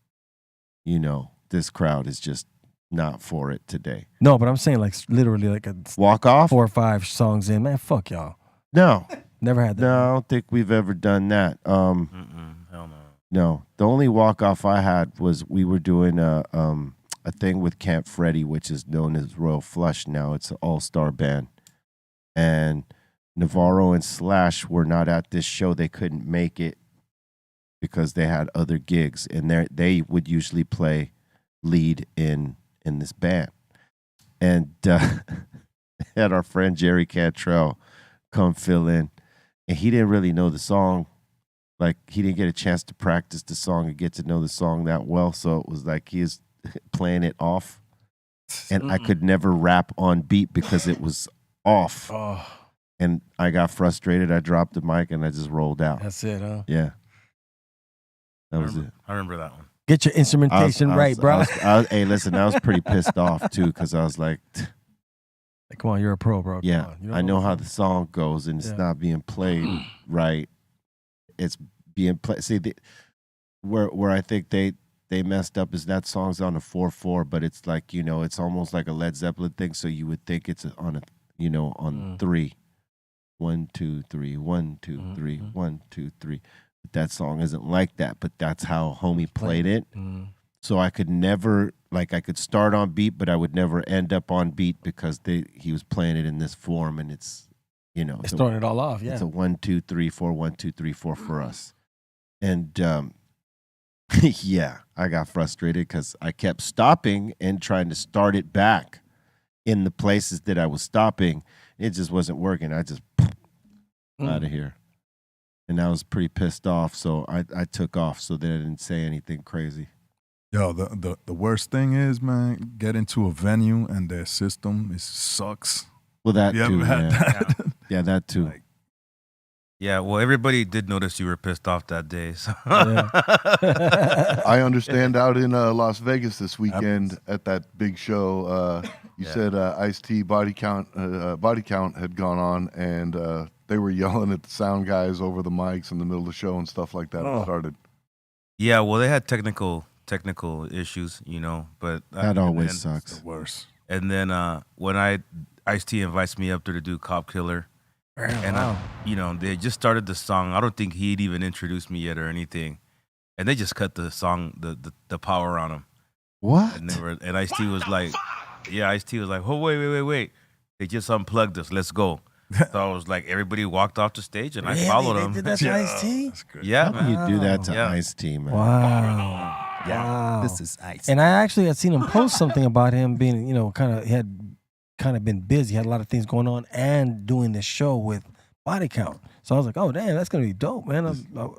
you know, this crowd is just not for it today. No, but I'm saying like literally like a Walk off? 4 or 5 songs in. Man, fuck y'all. No. Never had that. No, I don't think we've ever done that. Hell no. No. The only walk off I had was we were doing a thing with Camp Freddy, which is known as Royal Flush now. It's an all-star band. And Navarro and Slash were not at this show. They couldn't make it because they had other gigs. And they would usually play lead in this band. And had our friend Jerry Cantrell come fill in. And he didn't really know the song. Like, he didn't get a chance to practice the song and get to know the song that well. So it was like he was playing it off. And I could never rap on beat because it was off. Oh, And I got frustrated. I dropped the mic and I just rolled out. that's it, huh? Yeah. That was it. I remember that one. Get your instrumentation right, bro. Hey, listen, I was pretty pissed off too because I was like, Like, come on, you're a pro, bro. Come yeah, on. You I know how the song goes and it's Yeah. not being played right. It's being played. See, where I think they messed up is that song's on a 4/4, but it's like, you know, it's almost like a Led Zeppelin thing. So you would think it's on a, you know, on 3. 1, 2, 3, 1, 2, 3, 1, 2, 3. But that song isn't like that, but that's how homie played it. So I could never, like, I could start on beat, but I would never end up on beat because he was playing it in this form, and it's, you know, It's throwing it all off, yeah. it's a 1, 2, 3, 4, 1, 2, 3, 4 for us. And yeah, I got frustrated because I kept stopping and trying to start it back in the places that I was stopping. It just wasn't working. I just out of here. And I was pretty pissed off, so I took off so that I didn't say anything crazy. Yo, the worst thing is, man, get into a venue and their system sucks. Well, that You too, ever had yeah. that? Yeah, that too. Like, Yeah, well, everybody did notice you were pissed off that day. So. I understand out in Las Vegas this weekend at that big show. You said Ice-T body count had gone on, and they were yelling at the sound guys over the mics in the middle of the show and stuff like that. It started. Yeah, well, they had technical issues, you know, but That always sucks. the worst. And then when Ice-T invites me up there to do Cop Killer, and you know, they just started the song. I don't think he'd even introduced me yet or anything, and they just cut the song, the power on him. What? And Ice-T was like, Ice-T was like, oh wait, they just unplugged us. Let's go. So I was like, everybody walked off the stage, and I followed They them. did that to Ice-T? That's good. Yeah, How do you do that to Yeah. Ice-T, man? Wow. Yeah, Wow. this is ice. And I actually had seen him post something about him being, you know, he had kind of been busy, had a lot of things going on, and doing this show with Body Count. So I was like, oh damn, that's gonna be dope, man.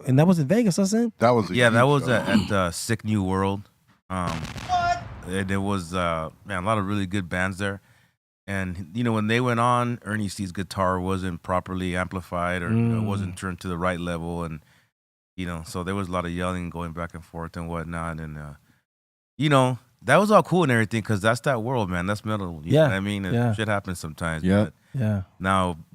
And that was in Vegas, I said. That was Yeah, that huge was show. at Sick New World. There was man, a lot of really good bands there. And when they went on, Ernie C's guitar wasn't properly amplified, or it wasn't turned to the right level, and so there was a lot of yelling, going back and forth and whatnot. And that was all cool and everything, because that's that world, man. That's metal. You know what I mean? Shit happens sometimes. Yeah.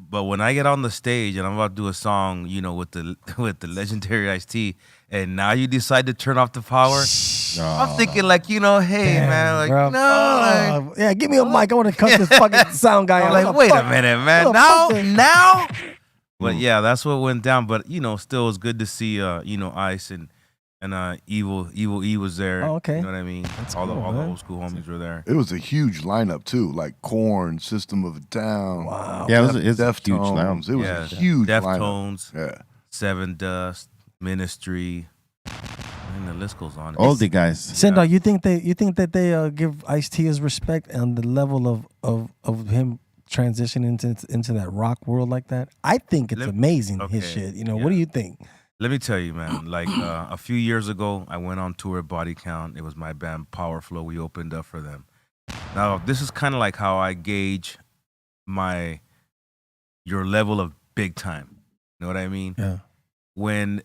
But when I get on the stage and I'm about to do a song, with the legendary Ice-T, and now you decide to turn off the power, I'm thinking like, hey, Damn, man, like, bro. no, like, Yeah, give me a mic. I want to cut this fucking sound guy I'm out. like, wait a minute, man, now. But Mm. yeah, that's what went down. But still, it was good to see Ice and Evil E was there. Oh, okay. You know what I mean? That's all the cool, all the man. old school homies were there. It was a huge lineup too, like Korn, System of a Down. Wow. Yeah, it's a huge Deftones. lounge. It was Yeah, a huge lineup. Deftones, Yeah. Seven Dust, Ministry, and the list goes on. All the guys. Sendog, you think that they give Ice-T his respect on the level of him transitioning into that rock world like that? I think it's amazing, his okay, shit. What do you think? Let me tell you, man. Like a few years ago, I went on tour at Body Count. It was my band Power Flow. We opened up for them. Now, this is kind of like how I gauge your level of big time. You know what I mean? Yeah. When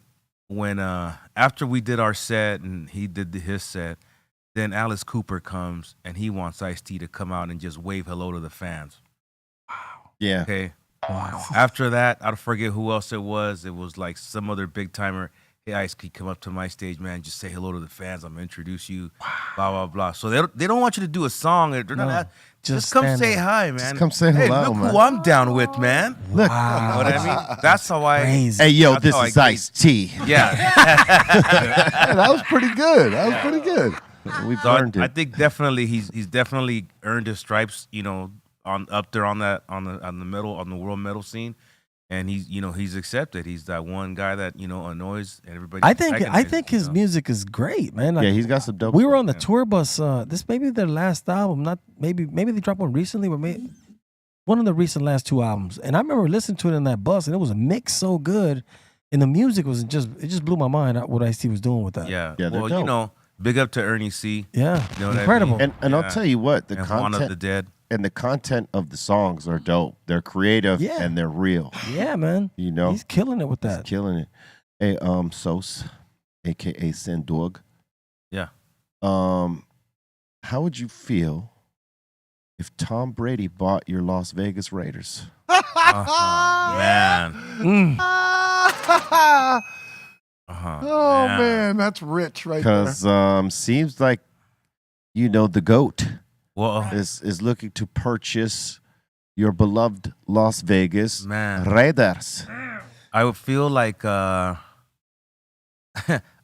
after we did our set and he did his set, then Alice Cooper comes and he wants Ice-T to come out and just wave hello to the fans. Yeah. Okay. Wow. After that, I forget who else it was. It was like some other big timer. Hey, Ice, can you come up to my stage, man? Just say hello to the fans. I'm gonna introduce you. Blah blah blah. So they don't want you to do a song. They're not. Just come stand say there. hi, man. come say hey, hello, look man. who I'm down with, man. Look. You know what I mean? That's how I. Crazy. Hey, yo, That's this how is I Ice-T. Yeah. Yeah, that was pretty good. That was pretty good. We've So learned I it. think definitely he's definitely earned his stripes. On up there on the world metal scene, and he's accepted. He's that one guy that annoys everybody. I think antagonizes, his music is great, man. Like, Yeah, he's got some dope. we were on the Yeah. tour bus. This may be their last album. Not maybe they dropped one recently, but one of the recent last two albums. And I remember listening to it in that bus, and it was a mix so good, and the music was just blew my mind what Ice-T was doing with that. Yeah. Yeah, they're Well, dope. big up to Ernie C. Yeah, You know what I incredible. mean? And I'll Yeah. tell you what, the and Juan of the content Dead. and the content of the songs are dope. They're creative Yeah. and they're real. Yeah, man. He's killing it with He's that. killing it. Hey, Sos, aka Sendog. Yeah. How would you feel if Tom Brady bought your Las Vegas Raiders? Man. Oh man, that's rich right there. Because seems like the GOAT Well, is looking to purchase your beloved Las Vegas man, Raiders. I would feel like I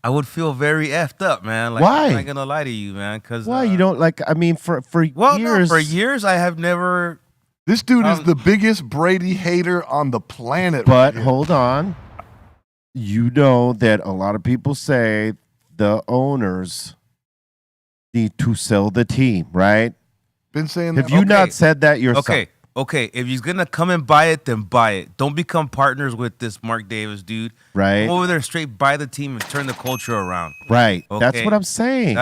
would feel very effed up, man. Like, Why? I'm not gonna lie to you, man. Because Why you don't like? I mean, for Well, years, no, for years I have never. This dude is the biggest Brady hater on the planet. But right here. hold on, you know that a lot of people say the owners need to sell the team, right? Been saying Have that. you Okay. not said that yourself? Okay. If he's gonna come and buy it, then buy it. Don't become partners with this Mark Davis dude. Right, Come over there and straight buy the team and turn the culture around. right. That's Okay. what I'm saying.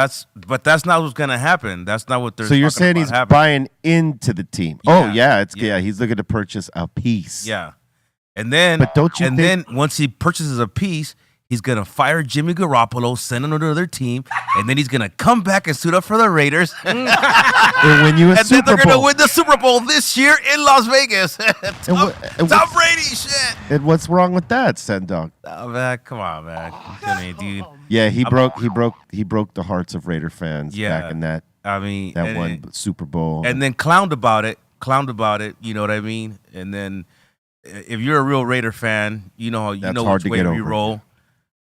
But that's not what's gonna happen. That's not what they're. So you're talking saying about he's happening. buying into the team? Yeah. Oh yeah, Yeah. he's looking to purchase a piece. Yeah, and then But don't you and think- then once he purchases a piece, he's gonna fire Jimmy Garoppolo, send him to another team, and then he's gonna come back and suit up for the Raiders, and And when you a then Super they're gonna Bowl, win the Super Bowl this year in Las Vegas. Tom what's- Brady shit. and what's wrong with that, Sendog? Oh, man, come on, man. You kidding me, dude? Yeah, he broke the hearts of Raider fans Yeah. back in that I mean, one Super Bowl. and then clowned about it. You know what I mean? And then if you're a real Raider fan, you know That's which hard to way get we over. roll.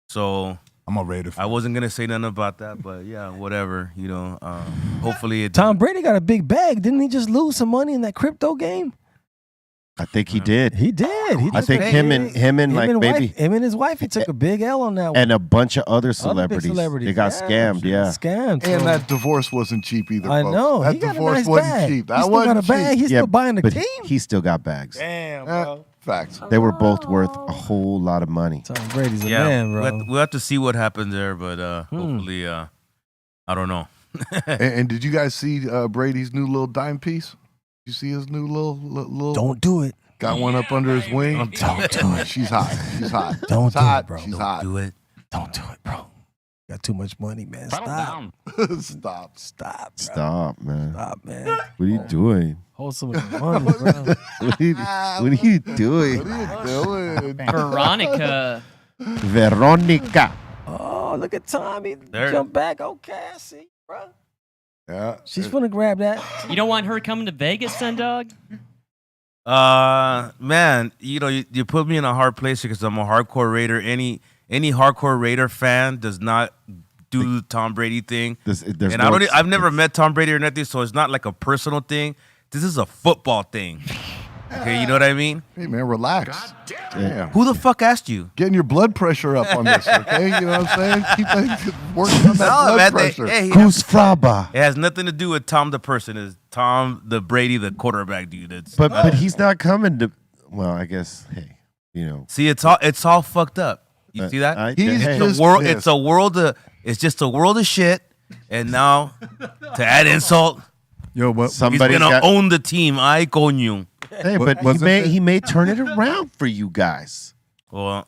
So I'm a Raider I fan. wasn't gonna say nothing about that, but yeah, whatever. Hopefully it. Tom Brady got a big bag. Didn't he just lose some money in that crypto game? I think he did. He did. He I took think a him big- and like maybe him and his wife. He took a big L on that one. and a bunch of other Other big celebrities. They got scammed. Yeah. scammed. And so- that divorce wasn't cheap either. I folks. know. That He got a divorce nice wasn't bag. cheap. That He still wasn't got a bag. cheap. He's Yeah, still buying the but team. he still got bags. Damn, bro. Facts. They were both worth a whole lot of money. Tom Brady's a Yeah, man, bro. we'll have to see what happens there, but hopefully, I don't know. And did you guys see Brady's new little dime piece? You see his new little? Don't do it. Got one up under his wing. Don't do it. She's hot. She's hot. Don't She's do hot. it, bro. She's Don't hot. do it. Don't do it, bro. Got too much money, man. Settle Stop. down. Stop. Stop. Bro. Stop, man. Stop, man. What are you doing? Wholesome with your money, bro. What are you doing? What are you doing? Veronica. Veronica. Oh, look at Tommy. There. Jump back. Okay, I see, bro. Yeah. She's gonna grab that. You don't want her coming to Vegas, Sun Dog? Man, you put me in a hard place because I'm a hardcore Raider. Any hardcore Raider fan does not do the Tom Brady thing. I've never met Tom Brady or nothing, so it's not like a personal thing. This is a football thing. Okay, you know what I mean? Hey man, relax. Damn. Who the fuck asked you? Getting your blood pressure up on this, okay? You know what I'm saying? Keep working on that blood man, pressure. Who's Fraba? It has nothing to do with Tom the person. It's Tom the Brady, the quarterback dude. But he's not coming to. Well, I guess. Hey, See, it's all fucked up. You see that? He's hey, just world. pissed. It's a world of. It's just a world of shit. And now, to add insult, Yo, what? somebody he's gonna got, own the team. I coño. Hey, but he may turn it around for you guys. Well,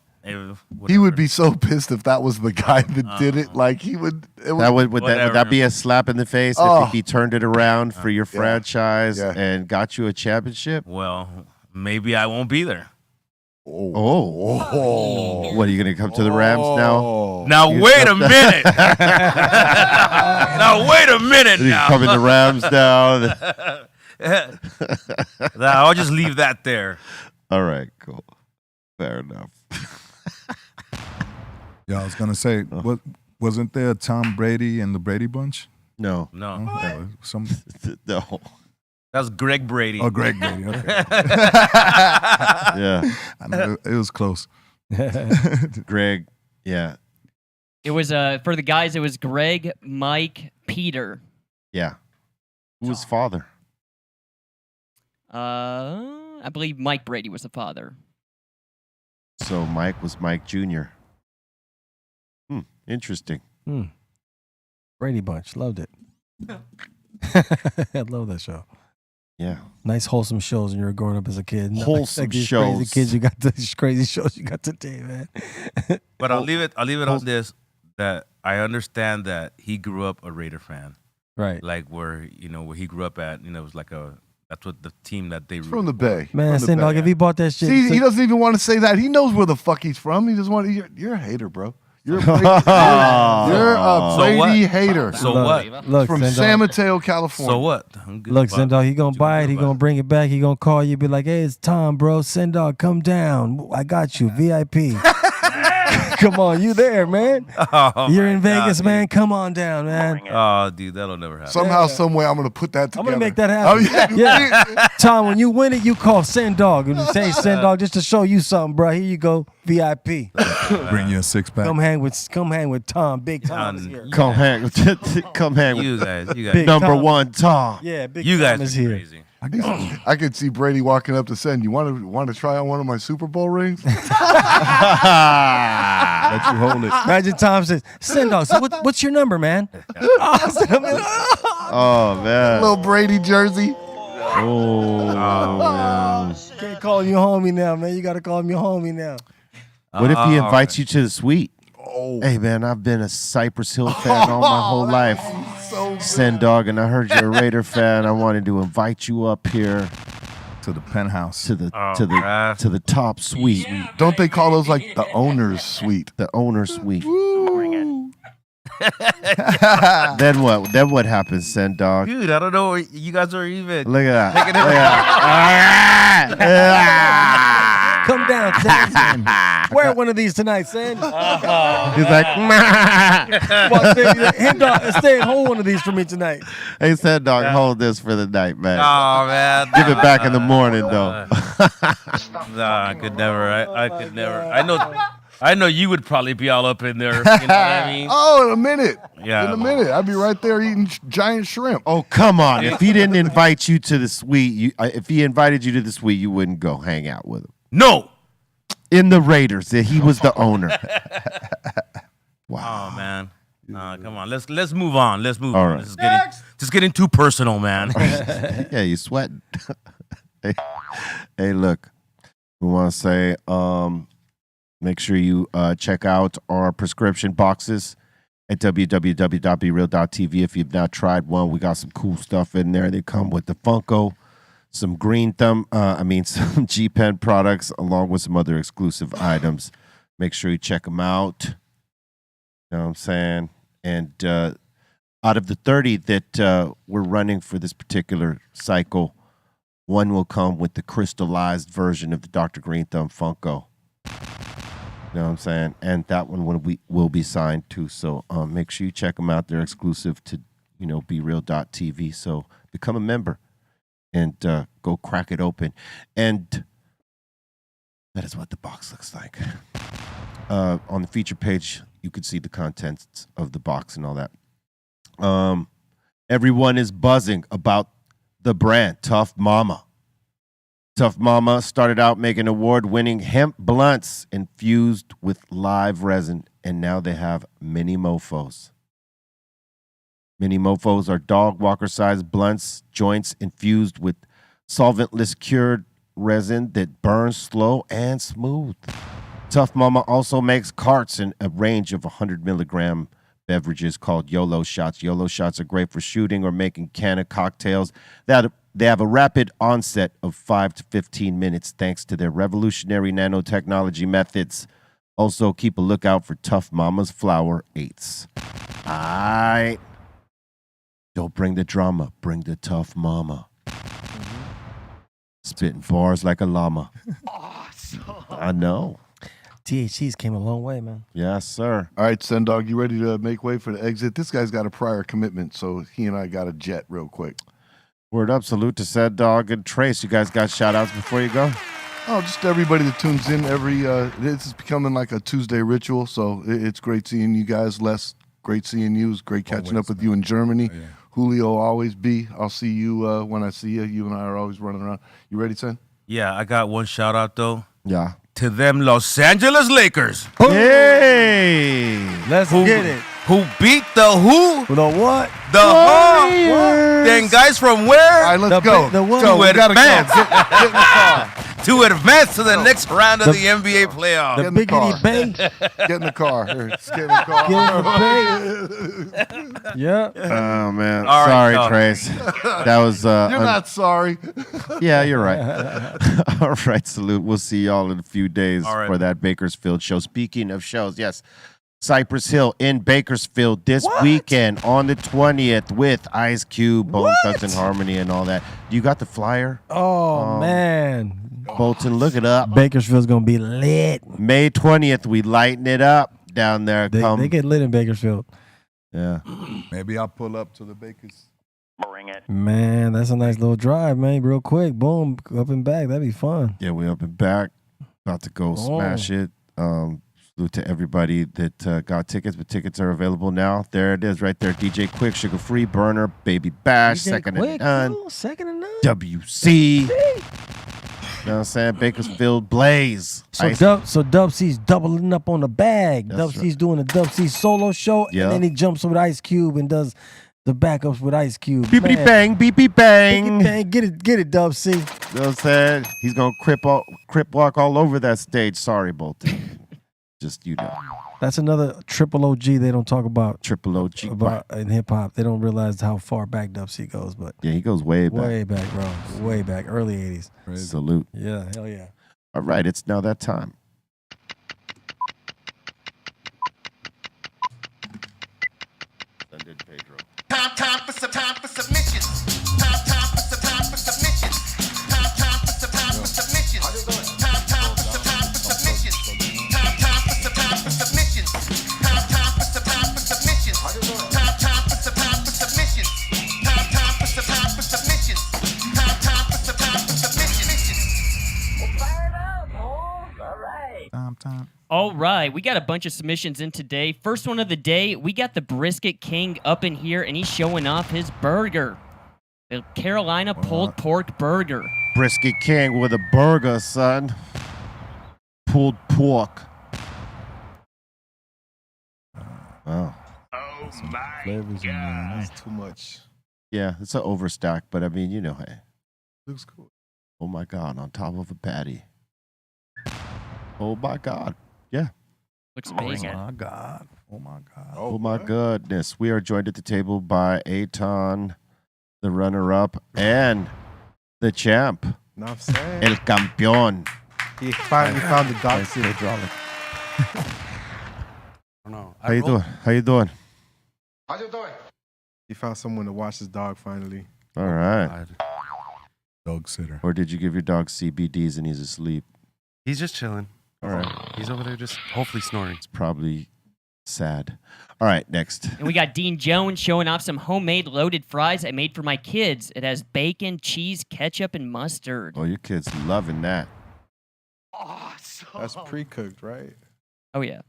He would be so pissed if that was the guy that did it. Like he would. It Would that be a slap in the face Oh. if he turned it around for your franchise Yeah. and got you a championship? Well, maybe I won't be there. Oh. What, are you going to come to the Rams now? Now You wait a jumped minute. Now wait a minute. You Now coming to Rams now? I'll just leave that there. All right, cool. Fair enough. Yeah, I was gonna say, wasn't there a Tom Brady and the Brady Bunch? No. No, Oh, some No. that's Greg Brady. oh, Greg Brady. Okay, Yeah. I know it was close. Greg. Yeah. It was for the guys. It was Greg, Mike, Peter. Yeah. Who was father? I believe Mike Brady was the father. So Mike was Mike Jr. Interesting. Brady Bunch. Loved it. I love that show. Yeah. Nice wholesome shows when you were growing up as a kid. Not Wholesome these shows. Crazy kids you got these crazy shows you got today, man. But I'll leave it on this, that I understand that he grew up a Raider fan. Right. Like where he grew up at, it was like that's what the team that they from the Bay. Man, From the Sin Dog, Bay. if he bought that shit. See, he doesn't even want to say that. He knows where the fuck he's from. He just want. You're a hater, bro. You're a Brady, you're a So what? Brady hater. So what? Look, From Sin San Dog, Mateo, California. So what? I'm good look, about Sin Dog, he it. gonna What you buy gonna it. do He about gonna bring it back. He gonna call you, be like, "Hey, it's Tom, bro. Sin Dog, come down. I got you, VIP." Come on, you there, man? Oh, You're my in Vegas, God, man. Come on down, man. dude. Oh, dude, that'll never happen. Somehow, some way, I'm gonna put that together. I'm gonna make that happen. Oh, yeah. Yeah. Tom, when you win it, you call Sin Dog and say, Sin Dog, just to show you something, bro. Here you go, VIP. Bring you a six pack. Come hang with Tom. Big Tom is here. Come hang with You guys, Big number Tom. one Tom. Yeah, Big you Tom guys is are here. crazy. I could see Brady walking up to Sen. You want to try on one of my Super Bowl rings? Let you hold it. Imagine Tom says, Sin Dog, so what's your number, man? Oh, man. Little Brady jersey. Oh, man. Can't call him your homie now, man. You got to call him your homie now. What if he invites you to the suite? Oh, Hey, man, I've been a Cypress Hill fan all my whole life. so Send Dog, and I heard you're a Raider fan. I wanted to invite you up here To the penthouse. to the Oh, to the God. to the top suite, Don't they call those like the owner's suite? the owner suite. Then what? Then what happens, Send Dog? Dude, I don't know. You guys are even. Look at that. Look at that. Come down, Sin. Wear one of these tonight, Sin. He's like, Come on, Sin. Hey, dog, stay and hold one of these for me tonight. hey, Send Dog, hold this for the night, man. Oh man. Give it back in the morning, though. Nah, I could never. I could never. I know you would probably be all up in there. You know what I mean? Oh, in a minute. Yeah. In a minute. I'd be right there eating giant shrimp. Oh, come on. If he didn't invite you to the suite, if he invited you to the suite, you wouldn't go hang out with him. No. In the Raiders. He was the owner. Wow. Oh man. Come on. Let's move on. Let's move All on. right. This is getting too personal, man. Yeah, you sweating. Hey, look. We want to say make sure you check out our prescription boxes at www.breal.tv. If you've not tried one, we got some cool stuff in there. They come with the Funko, some some G-Pen products, along with some other exclusive items. Make sure you check them out. You know what I'm saying? And out of the 30 that we're running for this particular cycle, one will come with the crystallized version of the Dr. Greenthumb Funko. You know what I'm saying? And that one will be signed too. So make sure you check them out. They're exclusive to, BeReal.tv. So become a member and go crack it open. And that is what the box looks like. On the feature page, you can see the contents of the box and all that. Everyone is buzzing about the brand Tough Mama. Tough Mama started out making award-winning hemp blunts infused with live resin, and now they have mini mofos. Mini mofos are dog walker-sized blunts, joints infused with solventless cured resin that burns slow and smooth. Tough Mama also makes carts in a range of 100-milligram beverages called YOLO shots. YOLO shots are great for shooting or making canna cocktails. They have a rapid onset of 5 to 15 minutes thanks to their revolutionary nanotechnology methods. Also, keep a lookout for Tough Mama's Flower 8s. All right. Don't bring the drama. Bring the Tough Mama. Spitting bars like a llama. Awesome. I know. THCs came a long way, man. Yes, sir. All right, Sendog, you ready to make way for the exit? This guy's got a prior commitment, so he and I got a jet real quick. Word up. Salute to Sad Dog and Trace. You guys got shout-outs before you go? Oh, just everybody that tunes in this is becoming like a Tuesday ritual, so it's great seeing you guys. Les, great seeing you. It's great catching up with you in Germany. Oh, yeah. Julio, always be. I'll see you when I see you. You and I are always running around. You ready, Sen? Yeah, I got one shout out though. Yeah. To them Los Angeles Lakers. Hey! Let's get it. Who beat the who? The what? The Warriors. Then guys from where? All right, let's The go. the what? Go. To We gotta go. advance. Get in the car. To advance to the next round of The- the NBA playoffs. The in the car. Biggity Bay. Get in the car. Here, let's get in the car. Get in the Bay. Yeah. Oh, man. All right, Sorry, y'all. Trace. That was... You're not sorry. Yeah, you're right. All right, salute. We'll see y'all in a few days All right. for that Bakersfield show. Speaking of shows, yes, Cypress Hill in Bakersfield this weekend on the 20th with Ice Cube, Bone Thugs and Harmony, and all that. You got the flyer, Oh, man. Bolton? Look it up. Bakersfield's going to be lit. May 20th, we lighten it up down there. Come. They get lit in Bakersfield. Yeah. Maybe I'll pull up to the Bakers. Man, that's a nice little drive, man. Real quick. Boom. Up and back. That'd be fun. Yeah, we up and back. About to go smash it. Salute to everybody that got tickets, but tickets are available now. There it is right there. DJ Quick, Sugar Free, Burner, Baby Bash, DJ Second Quick, and None, bro. Second and none. WC. You know what I'm saying? Bakersfield Blaze. So Dub C's doubling up on the bag. That's Dub C's doing a Dub C solo show, Yeah. and then he jumps with Ice Cube and does the backups with Ice Cube. Beepity Man. bang, beepy bang. Bang. Get it, Dub C. You know what I'm saying? He's going to crip walk all over that stage. Sorry, Bolton. Just, That's another triple OG they don't talk about Triple OG. in hip hop. They don't realize how far back Dub C goes, but Yeah, he goes way back. way back, bro. Way back, early 80s. Salute. Yeah, hell yeah. All right, it's now that time. Send it, Pedro. Time for submissions. Time for submissions. Time for submissions. Time for submissions. Time for submissions. Time for submissions. Time for submissions. Time for submissions. Time. All right, we got a bunch of submissions in today. First one of the day, we got the Brisket King up in here, and he's showing off his burger. The Carolina pulled pork burger. Brisket King with a burger, son. pulled pork. Wow. Flavors in there. That's too much. Yeah, it's an overstack, but I mean, you know, hey. Looks cool. Oh my God, on top of a patty. Oh my God. Yeah. Looks Oh amazing. my God. Oh my God. Oh my goodness. We are joined at the table by Aton, the runner-up, and the champ, Know what I'm saying? El Campeón. He finally found the dog suit. Hydraulic. I don't know. How you doing? How you doing? How you doing? He found someone to watch his dog finally. All right. Dog sitter. Or did you give your dog CBDs and he's asleep? He's just chilling. All right. He's over there just hopefully snoring. It's probably sad. All right, next. And we got Dean Jones showing off some homemade loaded fries I made for my kids. It has bacon, cheese, ketchup, and mustard. Oh, your kid's loving that. Awesome. That's pre-cooked, right? Oh, yeah.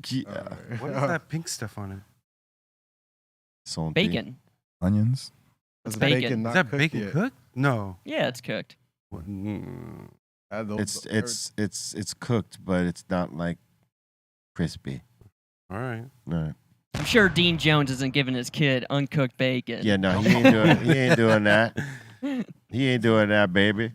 Yeah. Alright. What is that pink stuff on it? Son Bacon. Onions. That's bacon. not Is that cooked bacon yet. cooked? No. Yeah, it's cooked. Add those- It's cooked, but it's not like crispy. All right. No. I'm sure Dean Jones isn't giving his kid uncooked bacon. Yeah, no, he ain't doing that. He ain't doing that, baby.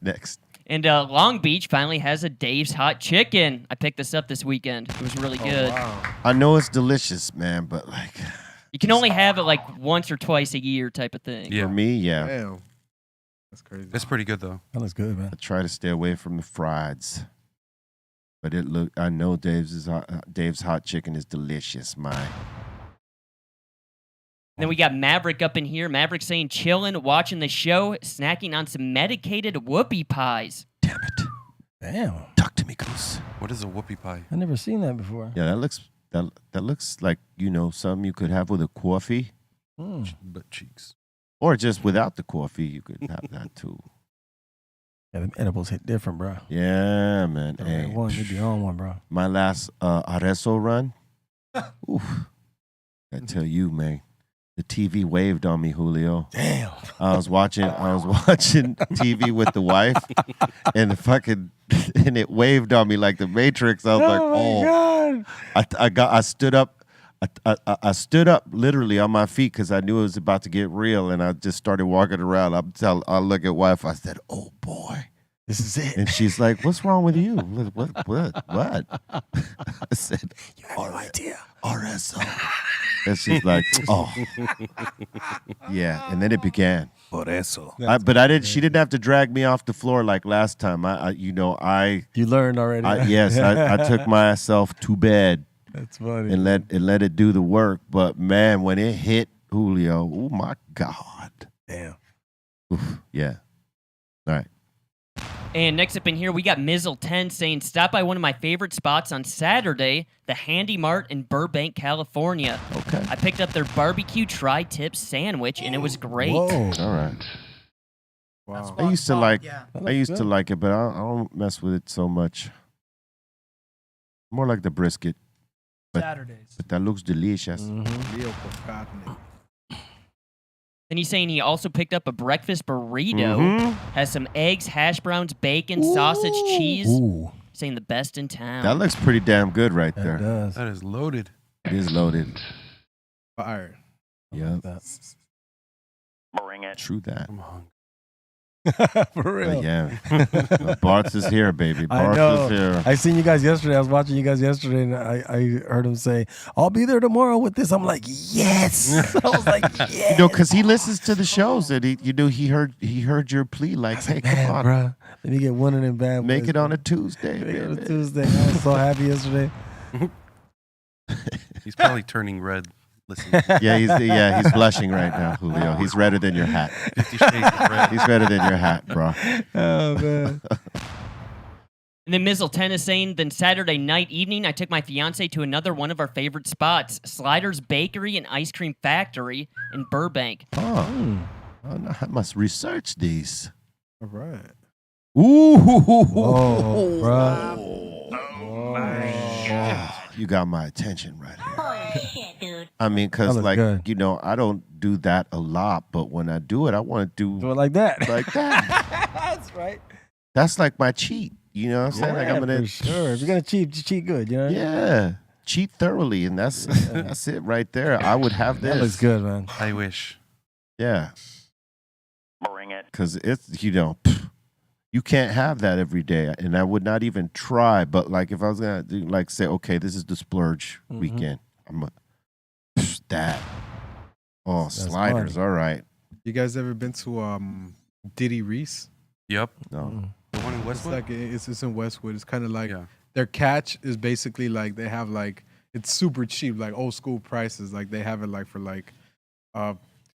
Next. And Long Beach finally has a Dave's Hot Chicken. I picked this up this weekend. It was really good. Wow. I know it's delicious, man, but like You can only have it like once or twice a year type of thing. Yeah. for me, yeah. Damn. That's crazy. It's pretty good though. That looks good, man. I try to stay away from the frieds. But I know Dave's hot chicken is delicious, my. Then we got Maverick up in here. Maverick saying chilling, watching the show, snacking on some medicated whoopie pies. Damn it. Damn. Talk to me, Goose. What is a whoopie pie? I never seen that before. Yeah, that looks like, you know, something you could have with a coffee. Butt cheeks. Or just without the coffee, you could have that too. Yeah, them edibles hit different, bro. Yeah, man. The Hey, right one, you be on one, bro. my last Areso run. Oof. I tell you, man. The TV waved on me, Julio. Damn. I was watching TV with the wife, and and it waved on me like the Matrix. I was like, oh, I stood up. I stood up literally on my feet because I knew it was about to get real, and I just started walking around. I look at wife. I said, "Oh boy, This is it. and she's like, "What's wrong with you? What?" I said, You have no idea. RSO. And she's like, "Oh, yeah." And then it began. Por eso. But I didn't. She didn't have to drag me off the floor like last time. You learned already. Yes, I took myself to bed That's funny. and let it do the work. But man, when it hit Julio, oh my God. Damn. Oof, yeah. All right. And next up in here, we got Mizzle10 saying, stop by one of my favorite spots on Saturday, the Handy Mart in Burbank, California. Okay. I picked up their barbecue tri-tip sandwich, and it was great. Whoa. All right. Wow. I used to like. That I looks used good. to like it, but I don't mess with it so much. More like the brisket. Saturdays. But that looks delicious. Mhm. Leo por carne. And he's saying he also picked up a breakfast burrito. Mhm. Has some eggs, hash browns, bacon, sausage, cheese. Ooh, Saying the best in town. That looks pretty damn good right that there. does. That is loaded. It is loaded. Fire. Yeah. Bring it. True that. I'm hungry. For real. But yeah. Bart's is here, baby. I Bart's know. is here. I seen you guys yesterday. I was watching you guys yesterday, and I heard him say, "I'll be there tomorrow with this." I'm like, "Yes!" I was like, "Yes!" You know, because he listens to the shows, and he heard your plea, like, "Hey, come Man, on, bro. Let me get one of them bad make boys, it on bro. a Tuesday, Make it on a baby." Tuesday. I was so happy yesterday. He's probably turning red. Listen, Yeah, he's blushing right now, Julio. He's redder than your hat. 50 Shades of Red. He's redder than your hat, bro. Oh man. And then Mizzle10 is saying, then Saturday night evening, I took my fiance to another one of our favorite spots, Sliders Bakery and Ice Cream Factory in Burbank. Oh, I must research these. All right. Ooh, Oh, bro. Oh, you got my attention right here. I mean, That because looks like good. you know, I don't do that a lot, but when I do it, I want to Do do it like that. like that. That's right. That's like my cheat. You know what I'm saying? Like I'm gonna for sure. If you're gonna cheat, just cheat good. You know. yeah, cheat thoroughly, and that's it right there. I would have this. That looks good, man. I wish. Yeah, Bring it. because it's you can't have that every day, and I would not even try. But like if I was gonna do, like say, okay, this is the splurge weekend. I'm that. Oh, That's sliders. funny. All right. You guys ever been to Diddy Reese? Yep. No. The one in It's Westwood. like it's in Westwood. It's kind of like Yeah. their catch is basically like they have like it's super cheap, like old school prices. Like they have it like for like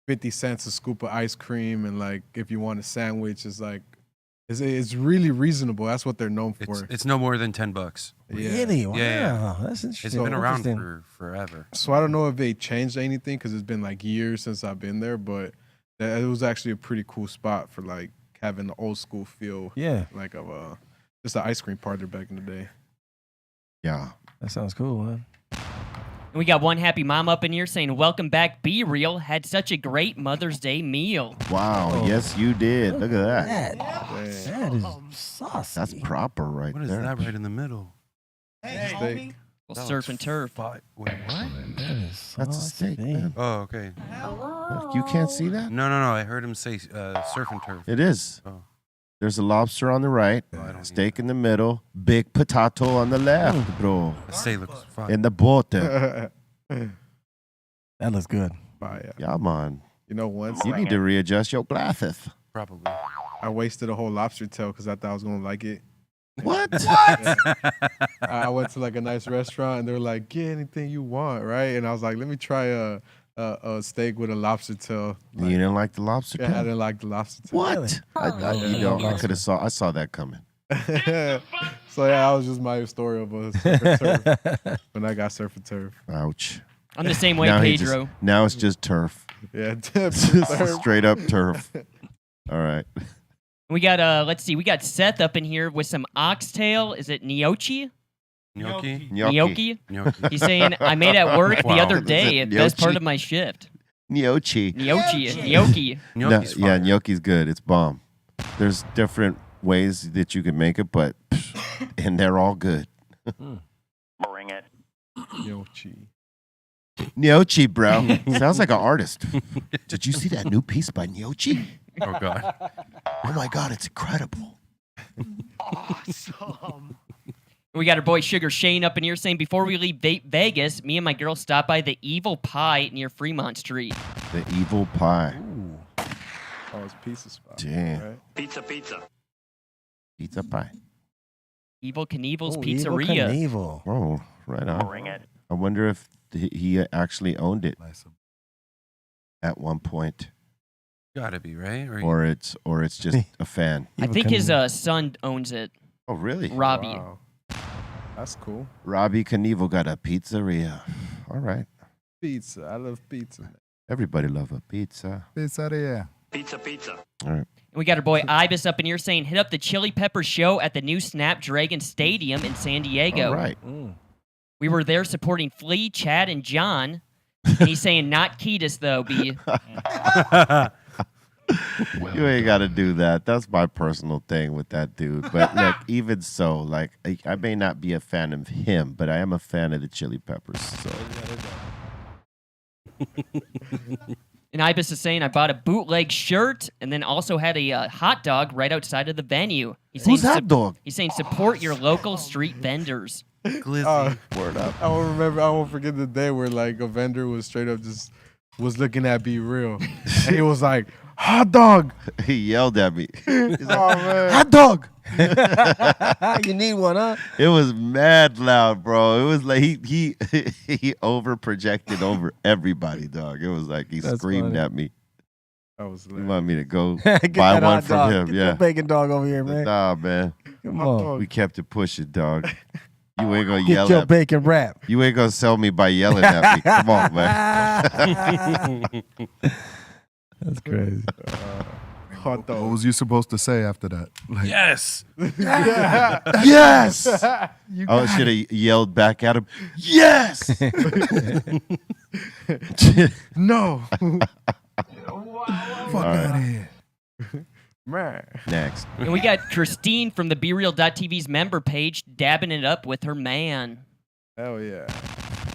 50 cents a scoop of ice cream, and like if you want a sandwich, it's like it's really reasonable. That's what they're known for. It's no more than $10. Yeah. Really? Wow. Yeah. That's interesting. It's been around Interesting. for forever. So I don't know if they changed anything because it's been like years since I've been there, but it was actually a pretty cool spot for like having the old school feel, Yeah, like of just an ice cream parlor back in the day. Yeah. that sounds cool, man. And we got one happy mom up in here saying, "Welcome back, Be Real. Had such a great Mother's Day meal." Wow. Oh. Yes, you did. Look at that. That is saucy. That's proper right What is there. that right in the middle? Steak. Well, surf and turf. Wait, what? That is That's a steak, saucy. man. Oh, okay. You can't see that? No. I heard him say surf and turf. It is. Oh. There's a lobster on the right, I don't steak in the middle, big potato on the left, bro. The steak looks fine. In the bote. That looks good. Fire. Yeah, man. You know, once You need to readjust your glasses. Probably. I wasted a whole lobster tail because I thought I was gonna like it. What? I went to like a nice restaurant and they were like, "Get anything you want," right? And I was like, "Let me try a steak with a lobster tail." You didn't like the lobster Yeah, I tail? didn't like the lobster tail. What? I could have saw. I saw that coming. So yeah, that was just my story of a surf and turf when I got surf and turf. Ouch. I'm the same way, Now Pedro. now it's just turf. Yeah, Just straight up turf. All right. We got let's see, we got Seth up in here with some oxtail. Is it gnocchi? Gnocchi? Gnocchi? Gnocchi. He's saying, "I made at work the Wow. other Is it day. Best part gnocchi? of my shift." Gnocchi. Gnocchi. Gnocchi. No, Gnocchi's yeah, fire. gnocchi's good. It's bomb. There's different ways that you can make it, but and they're all good. Bring it. Gnocchi. Gnocchi, bro. Sounds like an artist. Did you see that new piece by Gnocchi? Oh, God. Oh my God, it's incredible. Awesome. We got our boy Sugar Shane up in here saying, "Before we leave Vegas, me and my girl stopped by the Evil Pie near Fremont Street." The evil pie. Oh, it's pizza spot. Damn. Right? Pizza. Pizza pie. Evil Knievel's Ooh, Evil Pizzeria. Knievel. Oh, right on. Bring it. I wonder if he actually owned it at one point, Gotta be, right? or it's just a fan. I Evil think his Knievel. son owns it, Oh, really? Robbie. Wow. That's cool. Robbie Knievel got a pizzeria. All right. Pizza. I love pizza. Everybody love a pizza. Pizzeria. Pizza. All right. And we got our boy Ibis up in here saying, "Hit up the Chili Pepper show at the new Snapdragon Stadium in San Diego." All right. We were there supporting Flea, Chad, and John. And he's saying, "Not Ketis, though, B." You ain't got to do that. That's my personal thing with that dude. But look, even so, like I may not be a fan of him, but I am a fan of the Chili Peppers. So And Ibis is saying, "I bought a bootleg shirt and then also had a hot dog right outside of the venue." He's saying, who's hot dog? He's saying, "Support your local street vendors." Glizzy. Word up. I won't remember. I won't forget the day where like a vendor was straight up just was looking at Be Real, and he was like, "Hot dog!" He yelled at me. He's like, Oh man. hot dog. You need one, huh? It was mad loud, bro. It was like he over projected over everybody, dog. It was like he That's screamed funny. at me. That was He lit. wanted me to go Get buy that one hot from dog. him. Get Yeah. that bacon dog over here, man. Nah, man. Come on. We kept it pushing, dog. You ain't gonna Get yell your at me. bacon wrap. You ain't gonna sell me by yelling at me. Come on, man. That's crazy. Hot What dog. was you supposed to say after that? Like, Yes. Yes. I should have yelled back at him. Yes. No. fuck out of here. Man. Next. And we got Christine from the BeReal.tv's member page dabbing it up with her man. Hell yeah.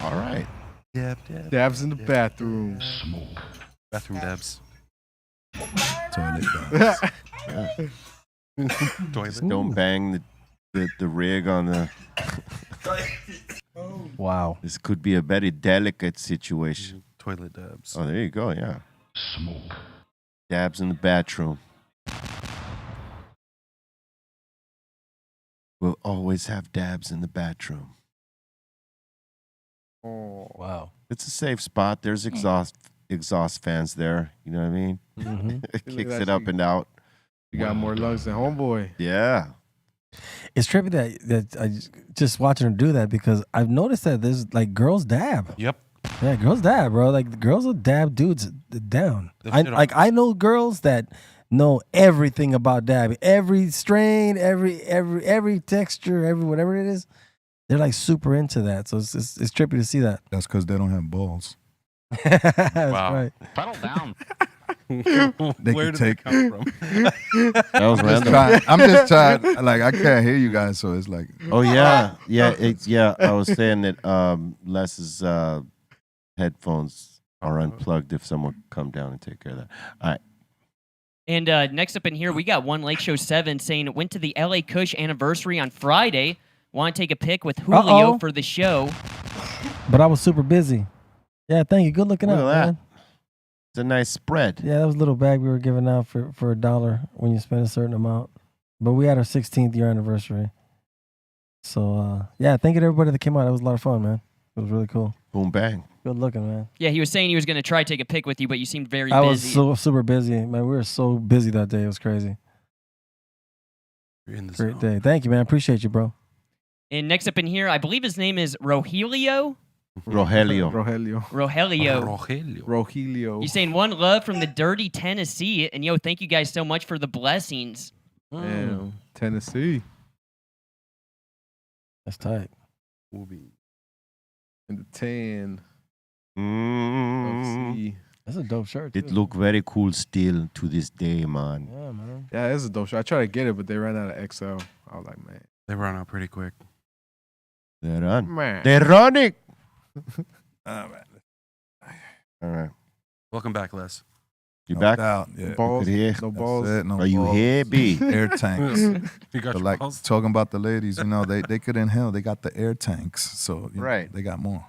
All right. Dabs in the bathroom. Bathroom dabs. Toilet dabs. Toilet. Don't bang the rig on the. Wow. This could be a very delicate situation. Toilet dabs. Oh, there you go. Yeah. Dabs in the bathroom. We'll always have dabs in the bathroom. Oh. Wow. It's a safe spot. There's exhaust fans there. You know what I mean? Mm-hmm. It Look kicks at it that up shit. and out. You got more lungs than homeboy. Yeah. It's trippy that I just watching her do that because I've noticed that there's like girls dab. Yep. Yeah, girls dab, bro. Like the girls will dab dudes down. Lift it up. I know girls that know everything about dabbing, every strain, every texture, every whatever it is. They're like super into that. So it's trippy to see that. That's because they don't have balls. That's Wow. right. Settle down. They Where can did take. that come from? That was I'm just random. I'm just tired. Like I can't hear you guys, so it's like. Oh yeah, yeah. I was saying that Les's headphones are unplugged. If someone come down and take care of that. All right. And next up in here, we got One Lake Show 7 saying, went to the LA Kush anniversary on Friday. Want to take a pic with Julio Uh-oh. for the show. But I was super busy. Yeah, thank you. Good looking Look out, at that. man. It's a nice spread. Yeah, that was a little bag we were giving out for $1 when you spend a certain amount. But we had our 16th year anniversary. So, yeah, thank you to everybody that came out. It was a lot of fun, man. It was really cool. Boom bang. Good looking, man. Yeah, he was saying he was going to try to take a pic with you, but you seemed very I was busy. so super busy. Man, we were so busy that day. It was crazy. You're in the Great zone. day. Thank you, man. Appreciate you, bro. And next up in here, I believe his name is Rogelio. Rogelio. Rogelio. Rogelio. Rogelio. Rogelio. He's saying one love from the dirty Tennessee. And yo, thank you guys so much for the blessings. Damn. Tennessee. That's tight. Movie. In the 10. Mm, See. That's a dope shirt. it too. look very cool still to this day, man. Yeah, man. Yeah, it's a dope show. I tried to get it, but they ran out of XL. I was like, man. They run out pretty quick. They're on. Man. They're running. All right. All right. Welcome back, Les. You No back? doubt, yeah. Balls. Good here. No That's balls. it, no Are you balls. here, B? Air tanks. You got But your like balls? talking about the ladies, you know, they could inhale. They got the air tanks, so you know, Right. they got more.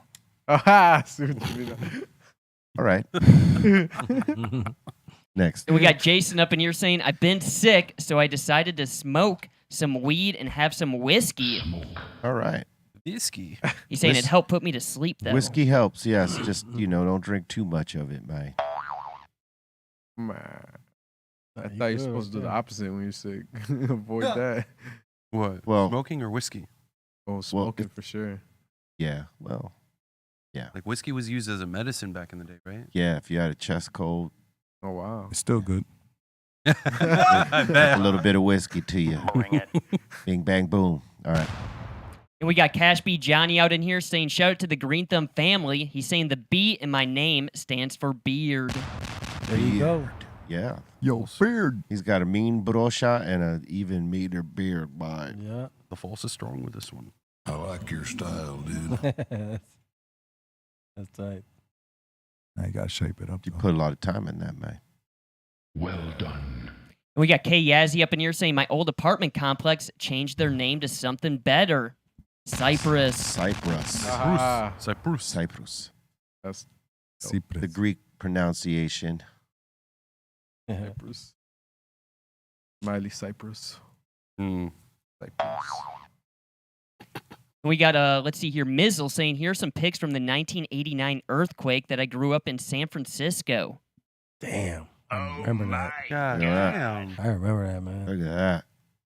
Aha. See what you mean? All right. Next. And we got Jason up in here saying, I've been sick, so I decided to smoke some weed and have some whiskey. All right. Whiskey. He's saying it Whis- helped put me to sleep, though. Whiskey helps, yes. Just, don't drink too much of it, man. Man. I thought you were supposed to do the opposite when you're sick. Avoid that. What? Well- Smoking or whiskey? Oh, smoking for sure. Yeah, well, Like whiskey was used as a medicine back in the day, right? yeah, if you had a chest cold, Oh, wow. It's still good. I bet. a little bit of whiskey to you. Bing, bang, boom. All right. And we got Cash B Johnny out in here saying, shout out to the Greenthumb family. He's saying the B in my name stands for beard. There you go. Beard. Yeah. Yo, beard. He's got a mean brocha and an even meaner beard, man. Yeah. The false is strong with this one. I like your style, dude. That's tight. I gotta shape it up. You though. put a lot of time in that, man. And we got Kay Yazzie up in here saying, my old apartment complex changed their name to something better. Cypress. Cyprus. Ah, Cyprus. Cyprus. that's Cypress. The Greek pronunciation. Cyprus. Miley Cyprus. Mm. Cyprus. And we got, let's see here, Mizzle saying, here's some pics from the 1989 earthquake that I grew up in San Francisco. Damn. I remember that. God Yeah. damn. I remember that, man. Look at that.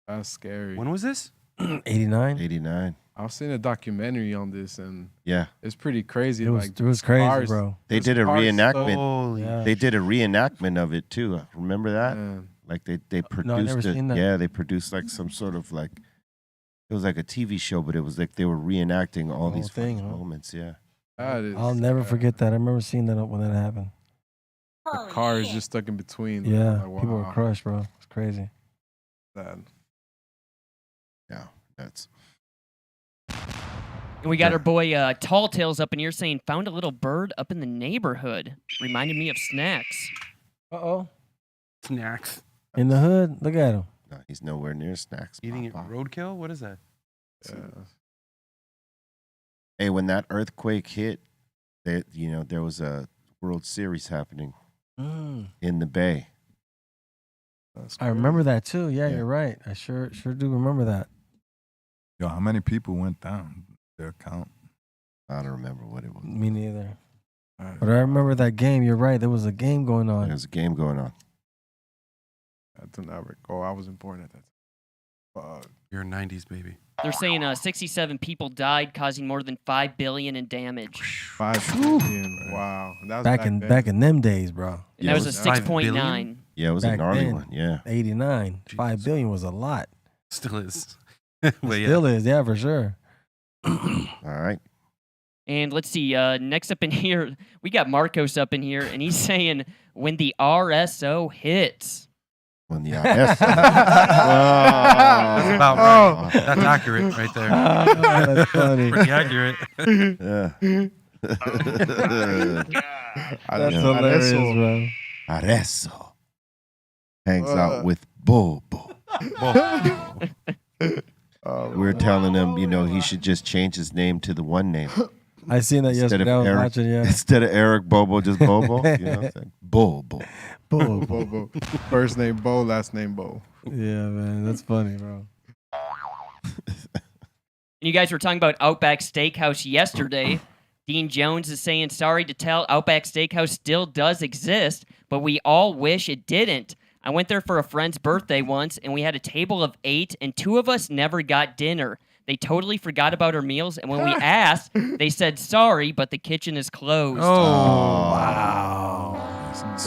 That's scary. When was this? 89. 89. I was seeing a documentary on this, and Yeah. it's pretty crazy. It was, like it was crazy, cars- bro. They Those did a cars reenactment. Holy. Yeah. They did a reenactment of it too. Remember that? Man. Like they No, I produced never it. seen that. Yeah, they produced like some sort of like it was like a TV show, but it was like they were reenacting all The these whole thing, fucking huh? moments. Yeah. That is I'll never forget that. I remember seeing that when that happened. The car is just stuck in between. Yeah. Like, People were wow. crushed, bro. It's crazy. Sad. Yeah, that's And we got our boy Tall Tales up in here saying, found a little bird up in the neighborhood. Reminded me of snacks. Uh-oh. Snacks. In the hood, look at him. no, he's nowhere near snacks. Eating it Papa. roadkill? What is that? Yeah. Hey, when that earthquake hit, there was a World Series happening in the Bay. I remember that too. Yeah, Yeah. you're right. I sure do remember that. Yo, how many people went down? Their count. I don't remember what it was. Me neither. But I remember that game. You're right. There was a game going on. There's a game going on. I do not recall. I wasn't born at that time. Fuck. You're a 90s baby. They're saying 67 people died, causing more than $5 billion in damage. 5 billion. Wow. That was Back in them days, bro. And that was a $5 billion? 6.9. Yeah, it was Back a gnarly then. one. Yeah. 89. Jesus. 5 billion was a lot. Still is. But yeah. Still is, yeah, for sure. All right. And let's see, next up in here, we got Marcos up in here, and he's saying, when the RSO hits. When the IS. That's about right. That's accurate right there. That's funny. Pretty accurate. Yeah. That's hilarious, bro. Areso hangs out with Bobo. We're telling him, he should just change his name to the one name. I seen that Instead of yesterday. I was Eric, watching, yeah. Instead of Eric Bobo, just Bobo. You know what I'm saying? Bobo. Boom. Bobo. First name Bo, last name Bo. Yeah, man. That's funny, bro. You guys were talking about Outback Steakhouse yesterday. Dean Jones is saying, sorry to tell, Outback Steakhouse still does exist, but we all wish it didn't. I went there for a friend's birthday once, and we had a table of 8, and 2 of us never got dinner. They totally forgot about our meals, and when we asked, they said sorry, but the kitchen is closed. Wow.